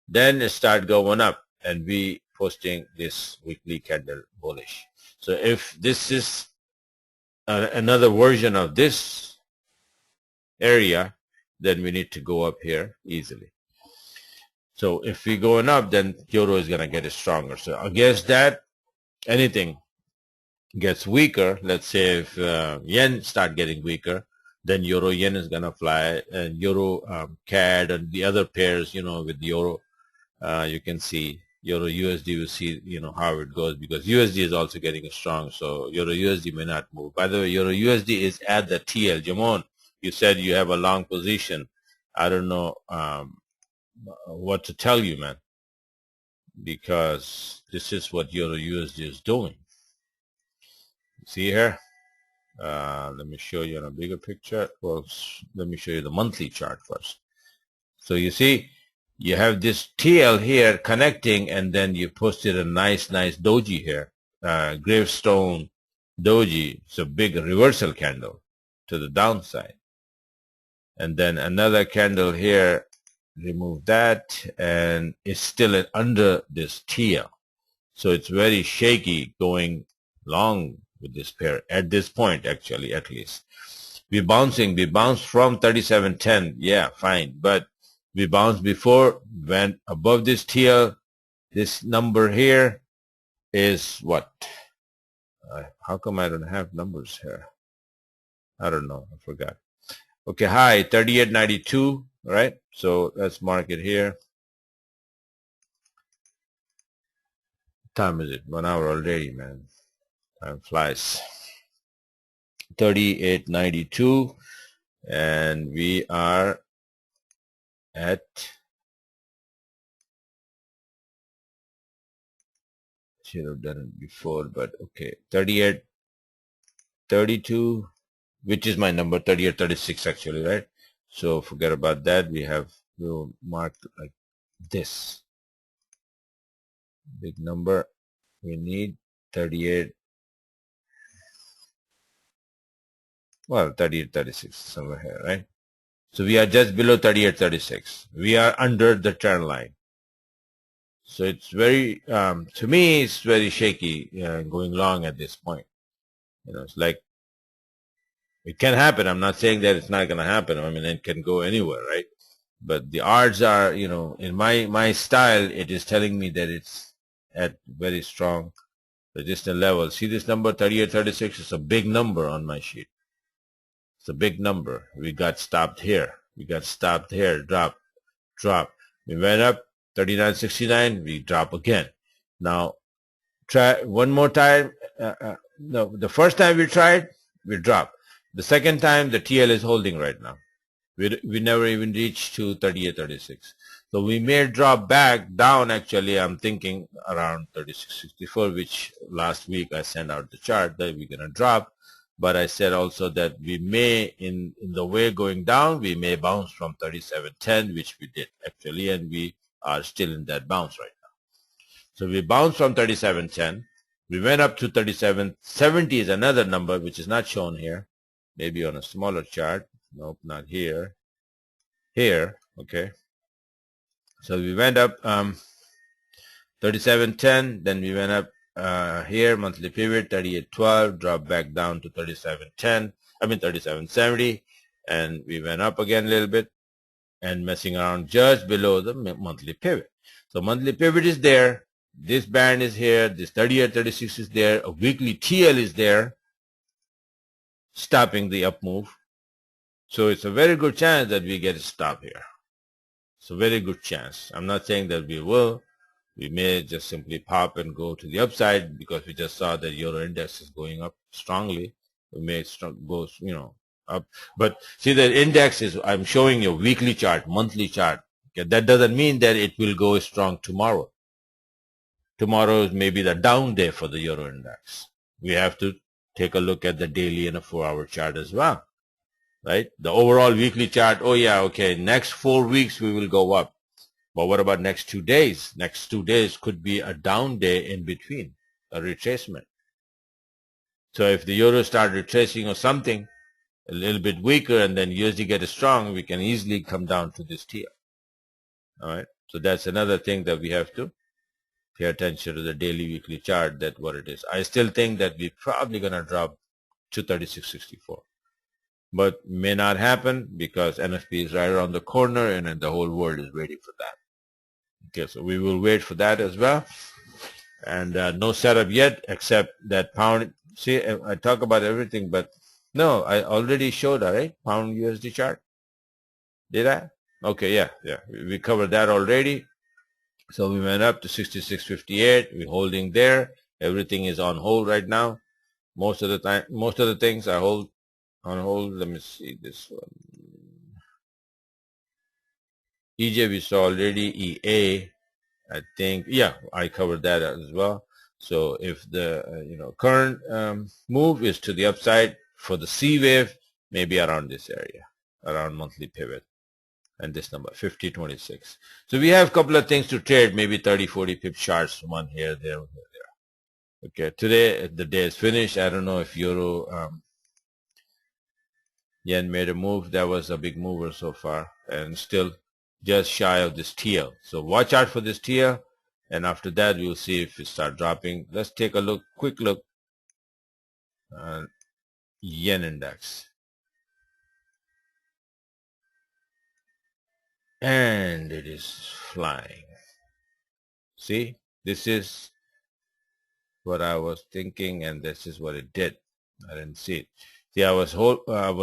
Then it started going up, and we posting this weekly candle bullish. So if this is another version of this area, then we need to go up here easily. So if we're going up, then Euro is going to get stronger. So against that, anything gets weaker. Let's say if yen start getting weaker, then Euro yen is going to fly, and Euro CAD and the other pairs, with Euro, you can see Euro USD, will see how it goes, because USD is also getting strong. So Euro USD may not move. By the way, Euro USD is at the TL. Jamon, you said you have a long position. I don't know what to tell you, man, because this is what Euro USD is doing. See here? Let me show you in a bigger picture. Well, let me show you the monthly chart first. So you see, you have this TL here connecting, and then you posted a nice doji here, gravestone doji. It's a big reversal candle to the downside. And then another candle here, remove that, and it's still under this TL. So it's very shaky going long with this pair at this point, actually, at least. We bounced from 37.10, yeah, fine, but we bounced before, went above this TL. This number here is what? How come I don't have numbers here? I don't know, I forgot. Okay, high 38.92, right? So let's mark it here. What time is it? 1 hour already, man. Time flies. 38.92, and we are at, should have done it before, but okay, 38.32, which is my number, 38.36 actually, right? So forget about that. We'll mark like this big number. We need 38, well, 38.36 somewhere here, right? So we are just below 38.36. We are under the trend line. So it's very, to me, it's very shaky going long at this point. It's like it can happen. I'm not saying that it's not going to happen. I mean, it can go anywhere, right? But the odds are, in my style, it is telling me that it's at very strong resistance level. See this number 38.36 is a big number on my sheet. It's a big number. We got stopped here. Drop. We went up 39.69. We drop again. Now try one more time. No, the first time we tried, we dropped. The second time, the TL is holding right now. We never even reached to 38.36. So we may drop back down. Actually, I'm thinking around 36.64, which last week I sent out the chart that we're going to drop. But I said also that we may, in the way going down, we may bounce from 37.10, which we did actually, and we are still in that bounce right now. So we bounced from 37.10. We went up to 37.70 is another number, which is not shown here. Maybe on a smaller chart. Nope, not here. Here, okay. So we went up 37.10, then we went up here, monthly pivot, 38.12, dropped back down to 37.70, and we went up again a little bit and messing around just below the monthly pivot. So monthly pivot is there. This band is here. This 38.36 is there. A weekly TL is there, stopping the up move. So it's a very good chance that we get a stop here. It's a very good chance. I'm not saying that we will. We may just simply pop and go to the upside because we just saw that Euro index is going up strongly. We may go, up. But see, the index is, I'm showing you a weekly chart, monthly chart. Okay, that doesn't mean that it will go strong tomorrow. Tomorrow is maybe the down day for the Euro index. We have to take a look at the daily and a 4-hour chart as well. Right? The overall weekly chart, oh yeah, okay, next 4 weeks we will go up. But what about next 2 days? Next 2 days could be a down day in between, a retracement. So if the euro start retracing or something a little bit weaker and then USD get strong, we can easily come down to this tier. All right. So that's another thing that we have to pay attention to, the daily weekly chart, that what it is. I still think that we're probably going to drop to 36.64. But may not happen because NFP is right around the corner and then the whole world is waiting for that. Okay, so we will wait for that as well. And no setup yet except that pound. See, I talk about everything, but no, I already showed, all right, pound USD chart. Did I? Okay, yeah. We covered that already. So we went up to 66.58. We're holding there. Everything is on hold right now. Most of the time, most of the things I hold on hold. Let me see this one. EJ we saw already. EA, I think, yeah, I covered that as well. So if the current move is to the upside for the C wave, maybe around this area, around monthly pivot, and this number 50.26. So we have a couple of things to trade, maybe 30-40 pip charts, one here, there. Okay, today the day is finished. I don't know if euro yen made a move. That was a big mover so far, and still just shy of this TL. So watch out for this TL, and after that we'll see if it start dropping. Let's take a look, quick look, yen index, and it is flying. See, this is what I was thinking, and this is what it did. I didn't see it. See, I was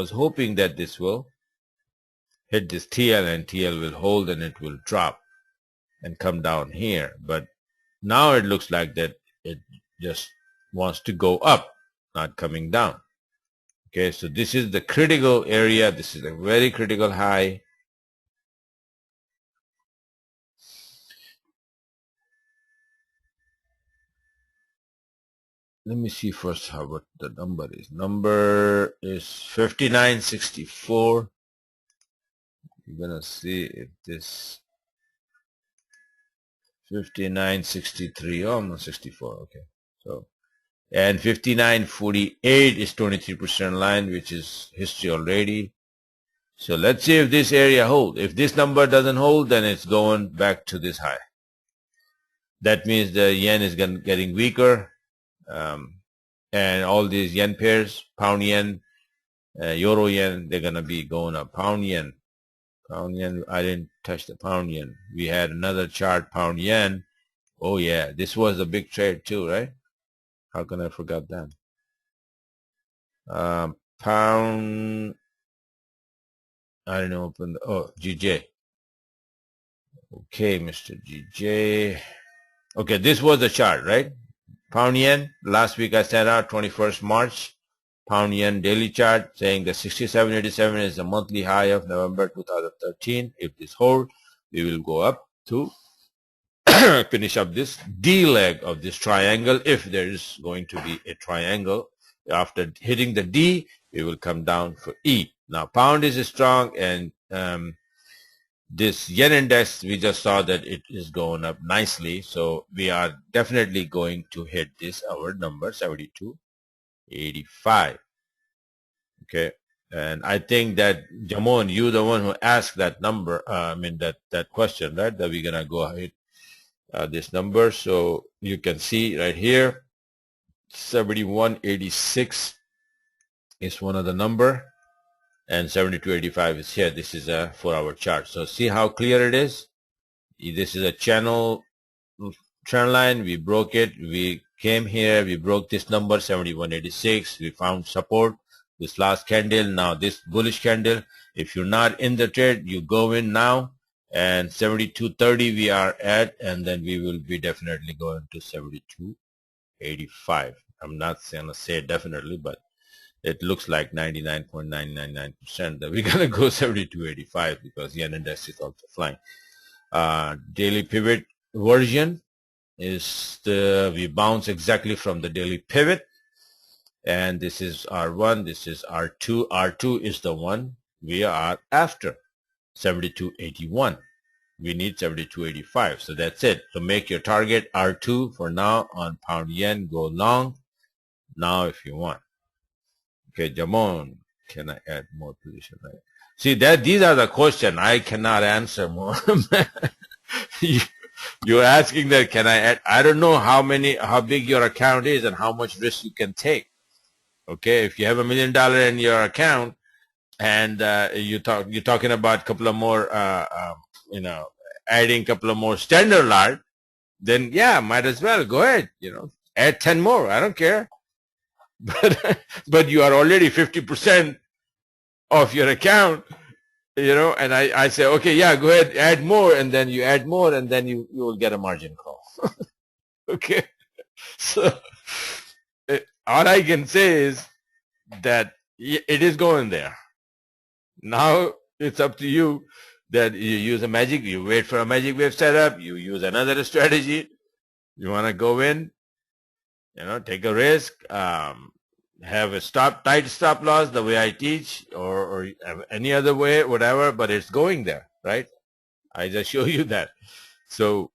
hoping that this will hit this TL and TL will hold and it will drop and come down here. But now it looks like that it just wants to go up, not coming down. Okay, so this is the critical area. This is a very critical high. Let me see first what the number is. Number is 59.64. You're gonna see if this 59.63, almost 64. Okay, so and 59.48 is 23% line, which is history already. So let's see if this area holds. If this number doesn't hold, then it's going back to this high. That means the yen is getting weaker, and all these yen pairs, pound yen, euro yen, they're gonna be going up. Pound yen, I didn't touch the pound yen. We had another chart, pound yen. Oh yeah, this was a big trade too, right? How can I forget that? Pound, I don't know, open the, oh, GJ. Okay, Mr. GJ. Okay, this was the chart, right? Pound yen, last week I sent out 21st March, pound yen daily chart saying the 67.87 is the monthly high of November 2013. If this holds, we will go up to finish up this D leg of this triangle. If there is going to be a triangle, after hitting the D, we will come down for E. Now, pound is strong, and this yen index, we just saw that it is going up nicely. So we are definitely going to hit this, our number 72.85. Okay. And I think that Jamon, you the one who asked that number, that question, right? That we're going to go ahead this number. So you can see right here, 71.86 is one of the number, and 72.85 is here. This is a 4-hour chart. So see how clear it is. This is a channel trend line. We broke it. We came here. We broke this number, 71.86. We found support. This last candle, now this bullish candle. If you're not in the trade, you go in now. And 72.30 we are at, and then we will be definitely going to 72.85. I'm not going to say definitely, but it looks like 99.999% that we're going to go 72.85 because yen index is also flying. Daily pivot version is we bounce exactly from the daily pivot, and this is R1, this is R2. R2 is the one we are after, 72.81. We need 72.85. So that's it. So make your target R2 for now on pound yen. Go long now if you want. Okay, Jamon, can I add more position? Right? See, these are the questions I cannot answer more. You're asking that, can I add? I don't know how big your account is and how much risk you can take. Okay, if you have $1 million in your account, and you're talking about a couple of more, adding a couple of more standard lot, then yeah, might as well go ahead, add 10 more. I don't care. But you are already 50% of your account, and I say, okay, yeah, go ahead, add more, and then you add more, and then you will get a margin call. Okay. So all I can say is that it is going there. Now it's up to you that you use you wait for a magic wave setup, you use another strategy. You want to go in, take a risk, have a tight stop loss the way I teach, or any other way, whatever, but it's going there, right? I just show you that. So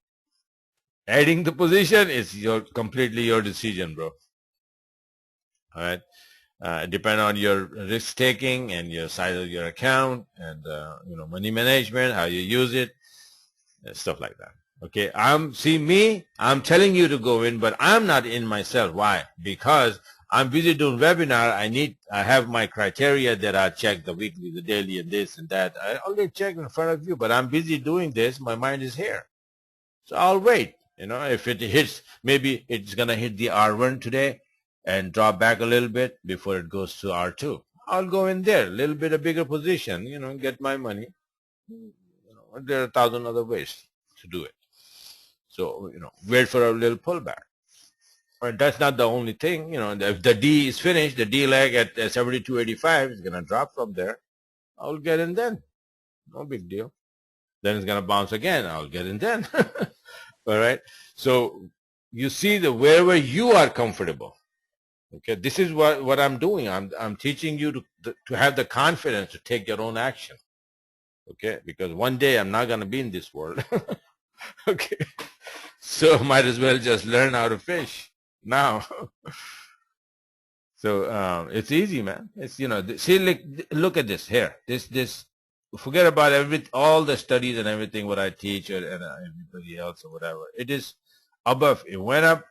adding the position is completely your decision, bro. All right. Depend on your risk taking and your size of your account and money management, how you use it, and stuff like that. Okay, I'm telling you to go in, but I'm not in myself. Why? Because I'm busy doing webinar. I have my criteria that I check the weekly, the daily, and this and that. I already check in front of you, but I'm busy doing this. My mind is here, so I'll wait. If it hits, maybe it's gonna hit the R1 today and drop back a little bit before it goes to R2. I'll go in there, a little bit of bigger position, get my money. There are 1,000 other ways to do it. So, wait for a little pullback. But that's not the only thing. If the D is finished, the D leg at 72.85 is going to drop from there. I'll get in then. No big deal. Then it's going to bounce again. I'll get in then. All right. So you see wherever you are comfortable. Okay, this is what I'm doing. I'm teaching you to have the confidence to take your own action. Okay, because one day I'm not going to be in this world. Okay, so might as well just learn how to fish now. So it's easy, man. It's see, look at this here. This forget about all the studies and everything what I teach and everybody else or whatever. It is above. It went up,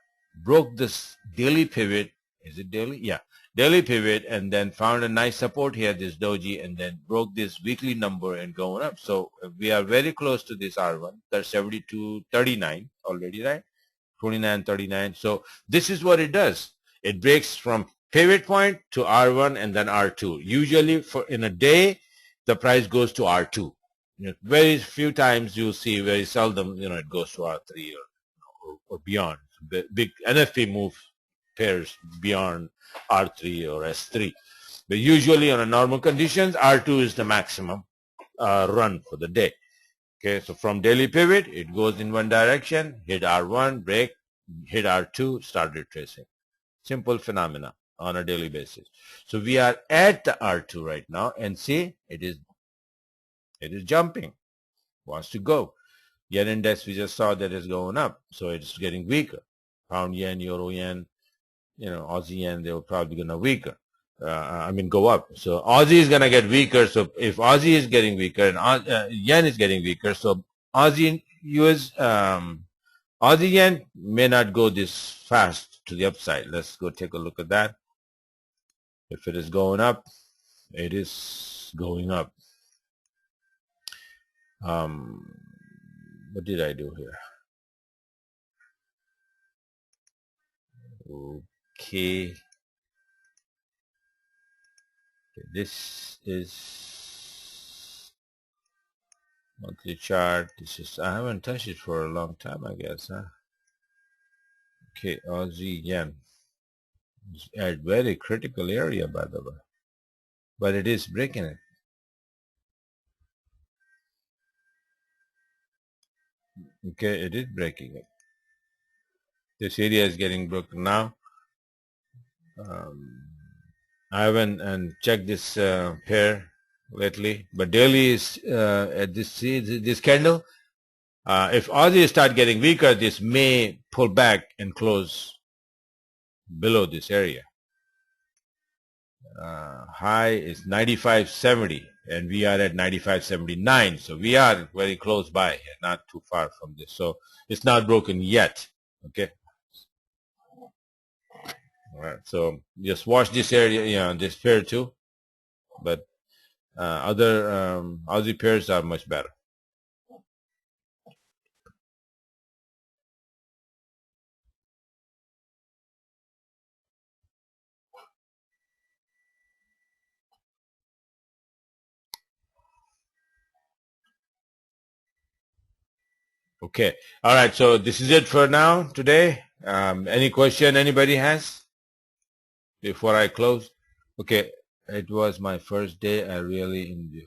broke this daily pivot. Is it daily? Yeah, daily pivot, and then found a nice support here, this doji, and then broke this weekly number and going up. So we are very close to this R1. That's 72.39 already, right? 29.39. So this is what it does. It breaks from pivot point to R1 and then R2. Usually for in a day, the price goes to R2. Very few times you'll see, very seldom, it goes to R3 or beyond. Big NFP move pairs beyond R3 or S3. But usually on a normal conditions, R2 is the maximum run for the day. Okay, so from daily pivot, it goes in one direction, hit R1, break, hit R2, start retracing. Simple phenomena on a daily basis. So we are at the R2 right now, and see, it is jumping, wants to go. Yen index, we just saw that is going up, so it's getting weaker. Pound yen, euro yen, Aussie yen, they're probably going to weaker. Go up. So Aussie is going to get weaker. So if Aussie is getting weaker and yen is getting weaker, so Aussie yen may not go this fast to the upside. Let's go take a look at that. If it is going up, it is going up. What did I do here? Okay. This is monthly chart. This is, I haven't touched it for a long time, I guess, huh? Okay, Aussie yen. It's at very critical area, by the way, but it is breaking it. Okay, it is breaking it. This area is getting broken now. I haven't checked this pair lately, but daily is at this candle. If Aussie start getting weaker, this may pull back and close below this area. High is 95.70 and we are at 95.79, so we are very close by, not too far from this. So it's not broken yet. Okay. All right. So just watch this area, this pair too. But other Aussie pairs are much better. Okay. All right. So this is it for now today. Any question anybody has before I close? Okay. It was my first day. I really enjoyed.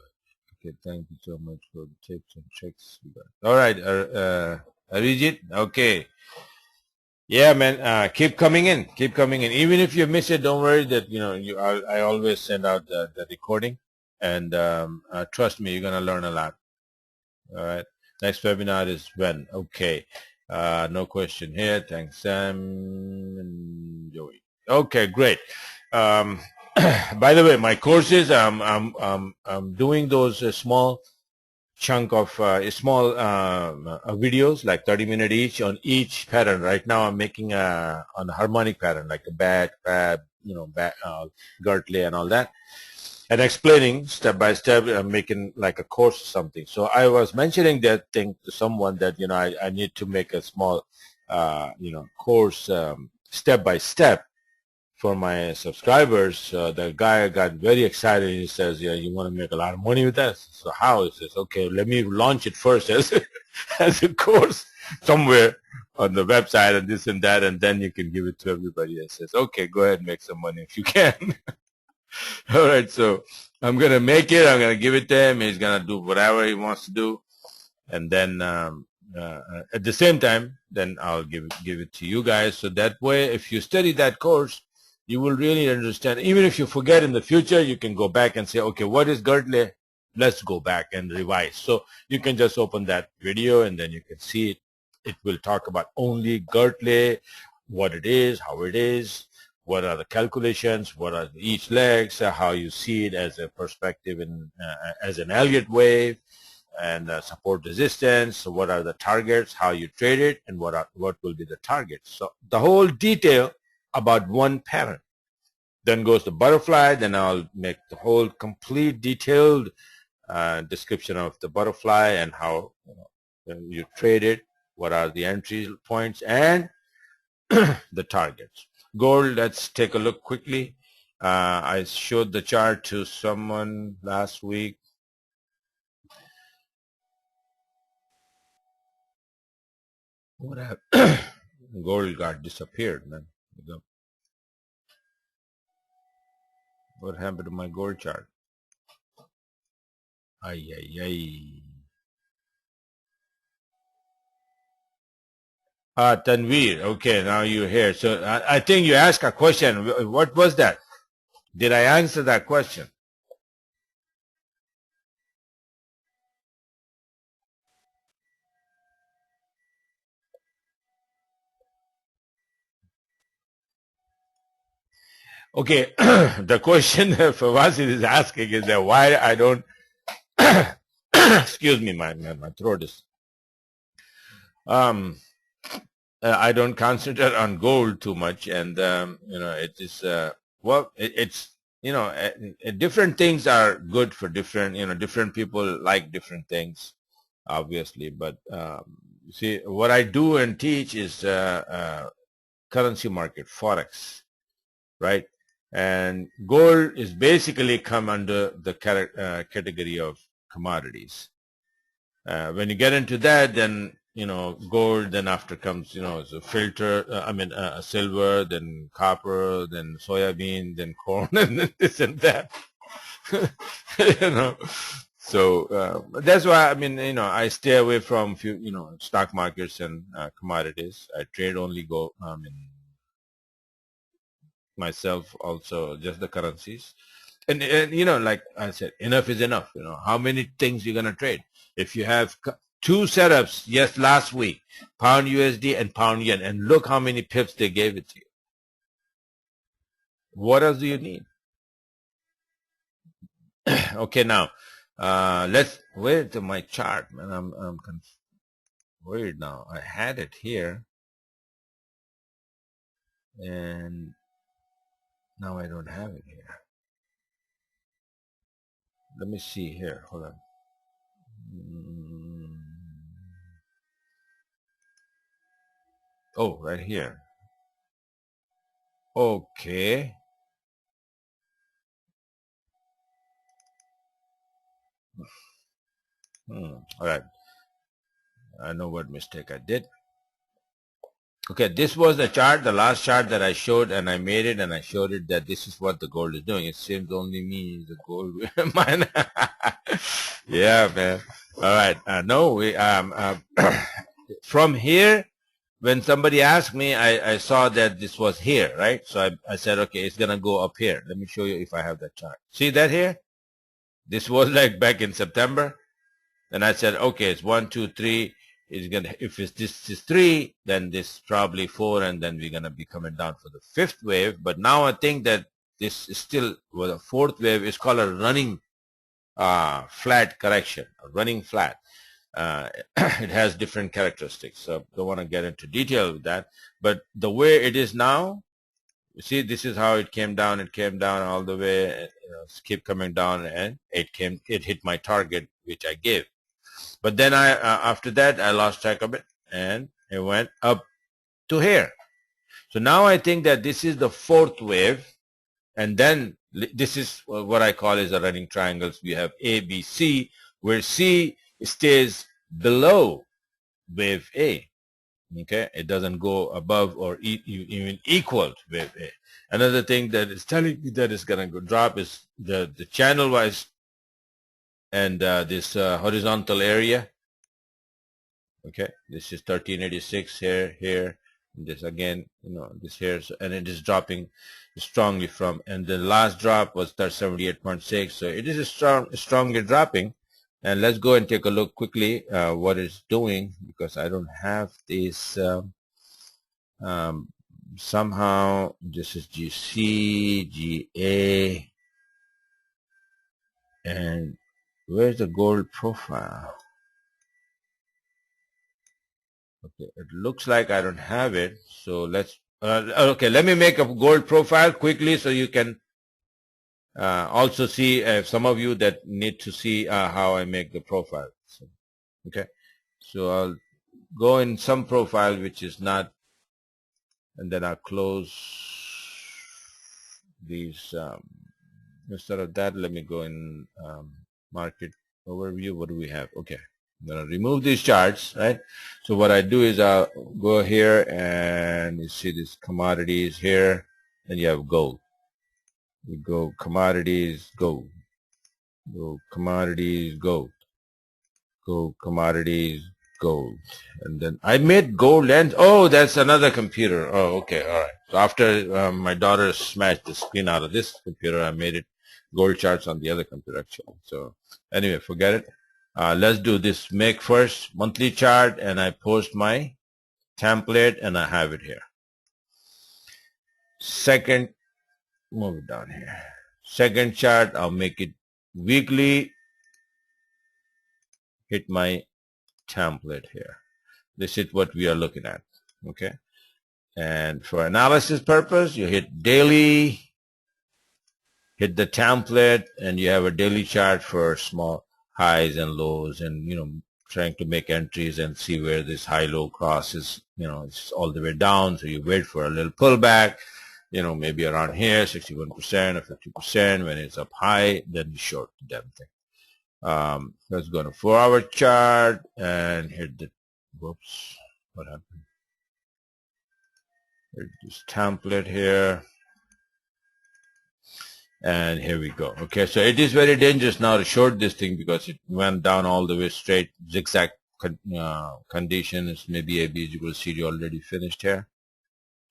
Okay. Thank you so much for the tips and tricks. All right. Arijit. Okay. Yeah, man. Keep coming in. Keep coming in. Even if you miss it, don't worry. That I always send out the recording, and trust me, you're gonna learn a lot. All right. Next webinar is when? Okay. No question here. Thanks, Sam and Joey. Okay, great. By the way, my courses, I'm doing those small chunk of small videos, like 30-minute each on each pattern. Right now, I'm making on a harmonic pattern, like a bat, crab, Gartley, and all that. And explaining step by step, I'm making like a course or something. So I was mentioning that thing to someone that, I need to make a small, course step by step for my subscribers. The guy got very excited. He says, yeah, you want to make a lot of money with that? So how? He says, okay, let me launch it first as, as a course somewhere on the website and this and that, and then you can give it to everybody. I says, okay, go ahead and make some money if you can. All right, so I'm going to make it. I'm going to give it to him. He's going to do whatever he wants to do. And then at the same time, then I'll give it to you guys. So that way, if you study that course, you will really understand. Even if you forget in the future, you can go back and say, okay, what is Gartley? Let's go back and revise. So you can just open that video and then you can see it. It will talk about only Gartley, what it is, how it is, what are the calculations, what are each legs, how you see it as a perspective in as an Elliott wave, and support resistance. So what are the targets, how you trade it, and what will be the targets. So the whole detail about one pattern. Then goes the butterfly. Then I'll make the whole complete detailed description of the butterfly and how you trade it, what are the entry points and the targets. Gold, let's take a look quickly. I showed the chart to someone last week. What happened? Gold got disappeared, man. What happened to my gold chart? Ay, ay, ay. Tanveer, okay, now you're here. So I think you asked a question. What was that? Did I answer that question? Okay, the question Fawazid is asking is that why I don't, excuse me, my throat is, I don't concentrate on gold too much, and it is well, it's different things are good for different, different people like different things, obviously. But see, what I do and teach is currency market, forex, right? And gold is basically come under the category of commodities. When you get into that, then gold, then after comes so filter, silver, then copper, then soybean, then corn, and then this and that. So that's why I stay away from few stock markets and commodities. I trade only gold. Myself also just the currencies, and like I said, enough is enough. How many things you're gonna trade? If you have two setups, yes, last week, pound USD and pound yen, and look how many pips they gave it to you. What else do you need? Okay, now let's where to my chart, man. I'm worried now. I had it here, and now I don't have it here. Let me see here. Hold on. Oh, right here. Okay. All right. I know what mistake I did. Okay, this was the chart, the last chart that I showed, and I made it, and I showed it that this is what the gold is doing. It seems only me, the gold mine. Yeah, man. All right. No, we from here, when somebody asked me, I saw that this was here, right? So I said, okay, it's gonna go up here. Let me show you if I have that chart. See that here? This was like back in September. And I said, okay, it's 1, 2, 3. Is gonna, if it's this is 3, then this probably 4, and then we're gonna be coming down for the 5th wave. But now I think that this is still, well, the 4th wave is called a running flat correction, a running flat. It has different characteristics, so don't want to get into detail with that. But the way it is now, you see, this is how it came down. It came down all the way, keep coming down, and it hit my target, which I gave. But then after that, I lost track of it, and it went up to here. So now I think that this is the 4th wave, and then this is what I call is the running triangles. We have A, B, C, where C stays below wave A. Okay, it doesn't go above or even equal to wave A. Another thing that is telling me that it's going to drop is the channel wise and this horizontal area. Okay, this is 1386 here, this again, this here, and it is dropping strongly from, and the last drop was 78.6, so it is strongly dropping. And let's go and take a look quickly what it's doing, because I don't have this somehow this is GC, GA, and where's the gold profile? Okay, it looks like I don't have it. So let's, okay, let me make a gold profile quickly so you can also see some of you that need to see how I make the profile. So, okay, so I'll go in some profile which is not, and then I'll close these. Instead of that, let me go in market overview. What do we have? Okay, I'm gonna remove these charts, right? So what I do is I'll go here and you see these commodities here, and you have gold. We go commodities, gold. Go commodities, gold. Go commodities, gold. And then I made gold and, oh, that's another computer. Oh, okay, all right. So after my daughter smashed the screen out of this computer, I made it gold charts on the other computer actually. So anyway, forget it. Let's do this. Make first monthly chart, and I post my template, and I have it here. Second, move it down here. Second chart, I'll make it weekly. Hit my template here. This is what we are looking at. Okay. And for analysis purpose, you hit daily, hit the template, and you have a daily chart for small highs and lows, and trying to make entries and see where this high-low crosses. It's all the way down, so you wait for a little pullback, maybe around here, 61% or 50%. When it's up high, then you short the damn thing. Let's go to 4-hour chart and hit the, whoops, what happened? Here's this template here. And here we go. Okay, so it is very dangerous now to short this thing because it went down all the way straight. Zigzag condition is maybe AB is equal to CD already finished here.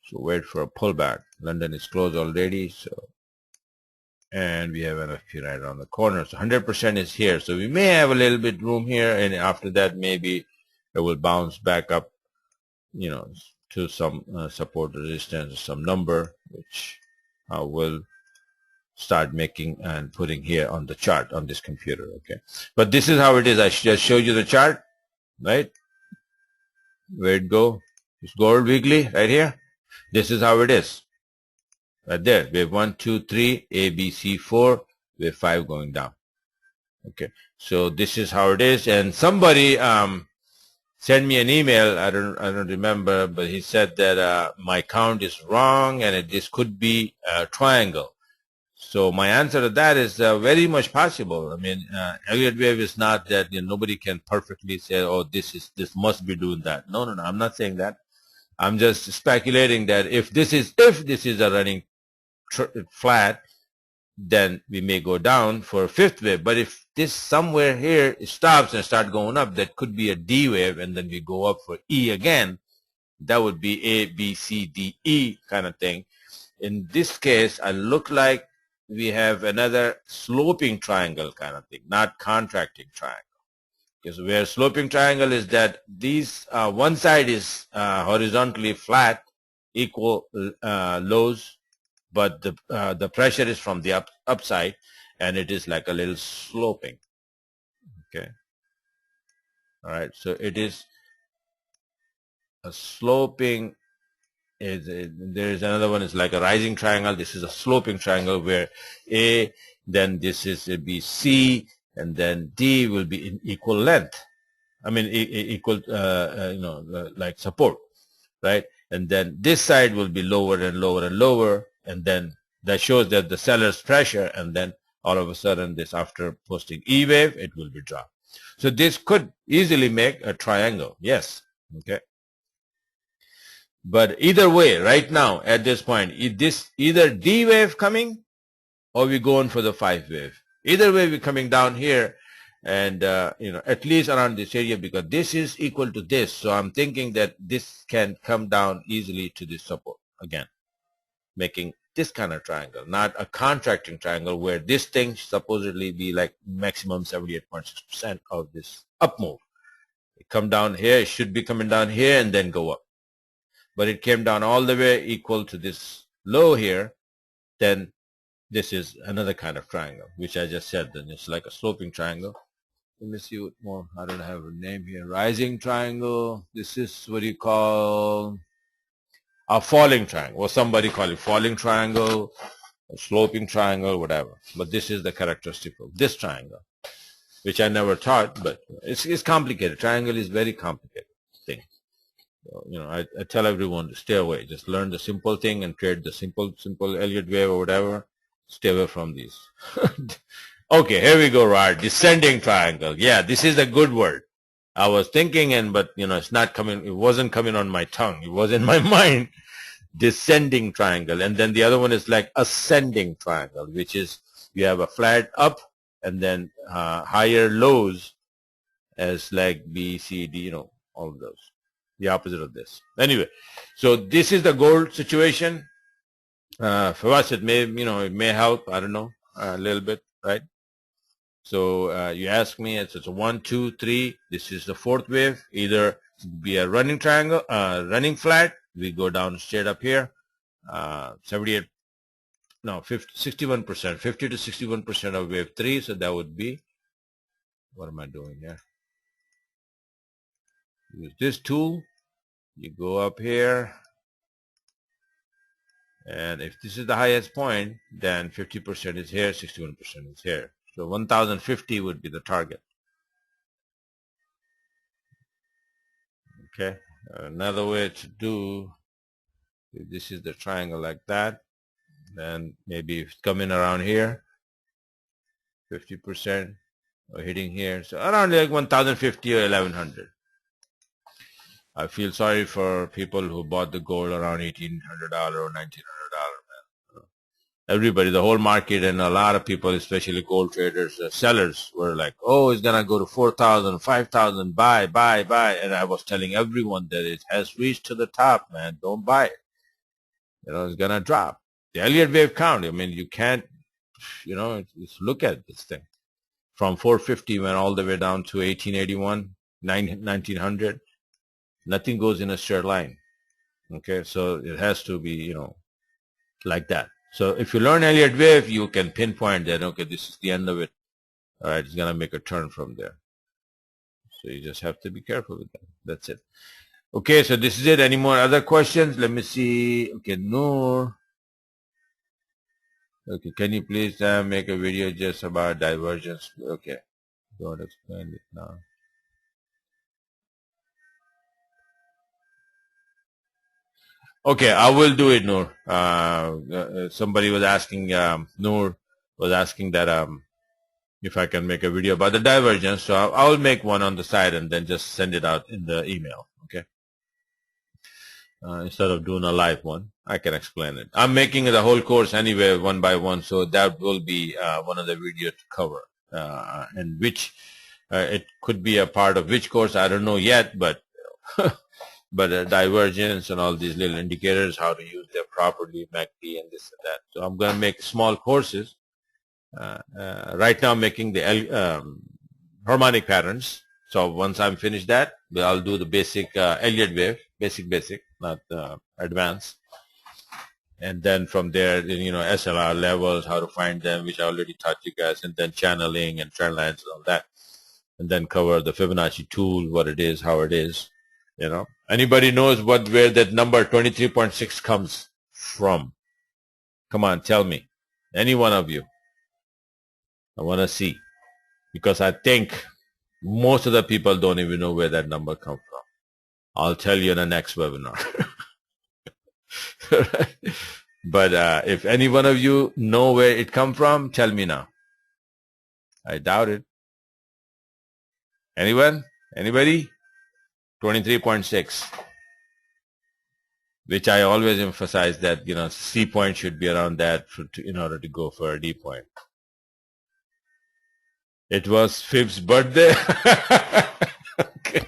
So wait for a pullback. London is closed already. So, and we have NFP right around the corner. So 100% is here. So we may have a little bit room here, and after that maybe it will bounce back up, to some support resistance or some number, which will start making and putting here on the chart on this computer. Okay, but this is how it is. I just showed you the chart, right? Where it go? It's gold weekly right here. This is how it is right there. Wave 1, 2, 3, A, B, C, 4, wave 5 going down. Okay, so this is how it is. And somebody sent me an email. I don't remember, but he said that my count is wrong, and this could be a triangle. So my answer to that is very much possible. I mean, Elliott wave is not that nobody can perfectly say, oh, this must be doing that. No. I'm not saying that. I'm just speculating that if this is a running flat, then we may go down for a fifth wave. But if this somewhere here stops and start going up, that could be a D wave, and then we go up for E again. That would be A, B, C, D, E kind of thing. In this case, I look like we have another sloping triangle kind of thing, not contracting triangle. Because where sloping triangle is that these one side is horizontally flat, equal lows, but the pressure is from the upside, and it is like a little sloping. Okay. All right. So it is a sloping. There is another one is like a rising triangle. This is a sloping triangle where A, then this is a B, C, and then D will be in equal length. I mean, equal, like support, right? And then this side will be lower and lower and lower, and then that shows that the seller's pressure, and then all of a sudden this, after posting E wave, it will be dropped. So this could easily make a triangle. Yes. Okay. But either way, right now, at this point, this either D wave coming, or we going for the 5 wave. Either way, we're coming down here, and at least around this area, because this is equal to this. So I'm thinking that this can come down easily to this support again, making this kind of triangle, not a contracting triangle where this thing supposedly be like maximum 78.6% of this up move. It come down here, it should be coming down here and then go up. but it came down all the way equal to this low here, then this is another kind of triangle, which I just said. Then it's like a sloping triangle. Let me see what more. I don't have a name here. Rising triangle. This is what you call a falling triangle, or somebody call it falling triangle, a sloping triangle, whatever. But this is the characteristic of this triangle, which I never taught, but it's complicated. Triangle is very complicated thing. So, I tell everyone to stay away. Just learn the simple thing and trade the simple Elliott wave or whatever. Stay away from these. Okay, here we go, Rod. Descending triangle. Yeah, this is a good word. I was thinking, but it's not coming. It wasn't coming on my tongue. It was in my mind. Descending triangle. And then the other one is like ascending triangle, which is you have a flat up and then higher lows as like B, C, D, all of those. The opposite of this. Anyway, so this is the gold situation. For us, it may help. I don't know, a little bit, right? So you ask me, it's a 1, 2, 3. This is the fourth wave. Either be a running triangle, running flat. We go down straight up here. 61%, 50 to 61% of wave 3. So that would be, what am I doing here? Use this tool. You go up here. And if this is the highest point, then 50% is here, 61% is here. So 1050 would be the target. Okay. Another way to do, if this is the triangle like that, then maybe if it's coming around here, 50% or hitting here. So around like 1050 or 1100. I feel sorry for people who bought the gold around $1,800 or $1,900, man. Everybody, the whole market, and a lot of people, especially gold traders, sellers, were like, oh, it's going to go to 4,000, 5,000, buy. And I was telling everyone that it has reached to the top, man. Don't buy it. It's going to drop. The Elliott wave count, you can't, just look at this thing. From 450 went all the way down to 1881, 1900. Nothing goes in a straight line. Okay, so it has to be, like that. So if you learn Elliott wave, you can pinpoint that, okay, this is the end of it. All right, it's going to make a turn from there. So you just have to be careful with that. That's it. Okay, so this is it. Any more other questions? Let me see. Okay, Noor. Okay, can you please make a video just about divergence? Okay, don't explain it now. Okay, I will do it, Noor. Somebody was asking, Noor was asking that if I can make a video about the divergence. So I will make one on the side and then just send it out in the email, okay? Instead of doing a live one, I can explain it. I'm making the whole course anyway, one by one, so that will be one of the videos to cover. And which, it could be a part of which course, I don't know yet, but but divergence and all these little indicators, how to use them properly, MACD and this and that. So I'm going to make small courses. Right now I'm making the harmonic patterns. So once I'm finished that, I'll do the basic Elliott wave, basic, not advanced. And then from there, SLR levels, how to find them, which I already taught you guys, and then channeling and trend lines and all that. And then cover the Fibonacci tool, what it is, how it is. Anybody knows where that number 23.6 comes from? Come on, tell me. Any one of you. I want to see. Because I think most of the people don't even know where that number comes from. I'll tell you in the next webinar. But if any one of you know where it comes from, tell me now. I doubt it. Anyone? Anybody? 23.6, which I always emphasize that, C point should be around that in order to go for a D point. It was Fib's birthday. Okay.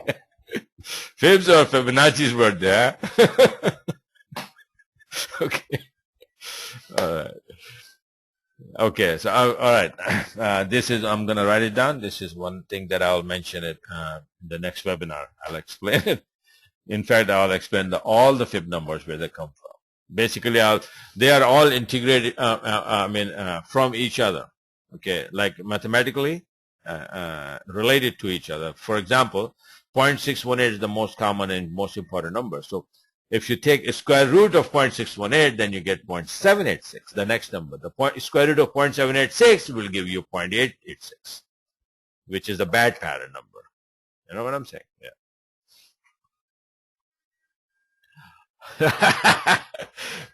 Fib's or Fibonacci's birthday, huh? Okay. All right. Okay, so all right. This is, I'm going to write it down. This is one thing that I'll mention it in the next webinar. I'll explain it. In fact, I'll explain all the fib numbers where they come from. Basically, they are all integrated, from each other. Okay, like mathematically related to each other. For example, 0.618 is the most common and most important number. So if you take a square root of 0.618, then you get 0.786, the next number. The square root of 0.786 will give you 0.886, which is the bad pattern number. You know what I'm saying? Yeah.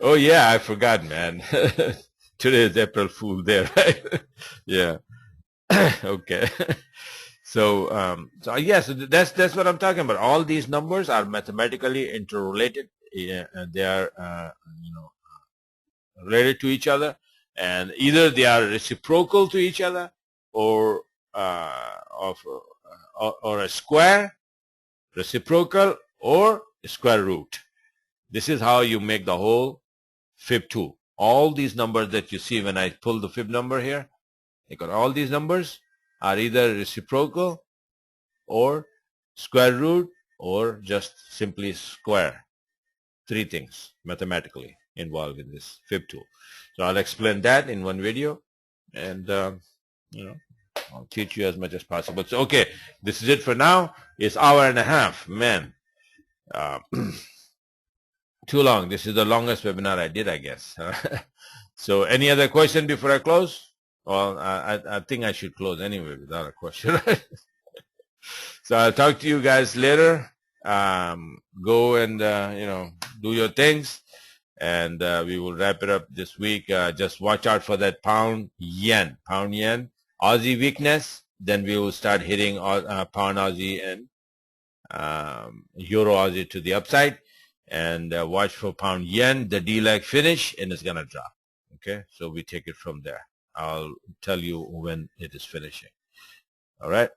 Oh yeah, I forgot, man. Today is April Fool there, right? Yeah. Okay. So yes, that's what I'm talking about. All these numbers are mathematically interrelated. Yeah, and they are related to each other, and either they are reciprocal to each other, or or a square, reciprocal, or square root. This is how you make the whole fib2. All these numbers that you see when I pull the fib number here, you got all these numbers are either reciprocal or square root or just simply square. Three things mathematically involved in this fib2. So I'll explain that in one video, and I'll teach you as much as possible. So okay, this is it for now. It's hour and a half, man. Too long. This is the longest webinar I did, I guess. So any other question before I close? Well, I think I should close anyway without a question. So I'll talk to you guys later. Go and do your things, and we will wrap it up this week. Just watch out for that pound yen, Aussie weakness. Then we will start hitting pound Aussie and euro Aussie to the upside. And watch for pound yen, the D-leg finish, and it's gonna drop. Okay, so we take it from there. I'll tell you when it is finishing. All right.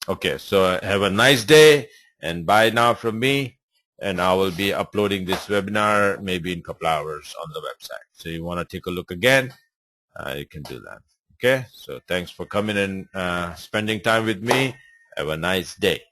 Okay, so have a nice day, and bye now from me. And I will be uploading this webinar maybe in a couple hours on the website. So you want to take a look again, you can do that. Okay, so thanks for coming and spending time with me. Have a nice day.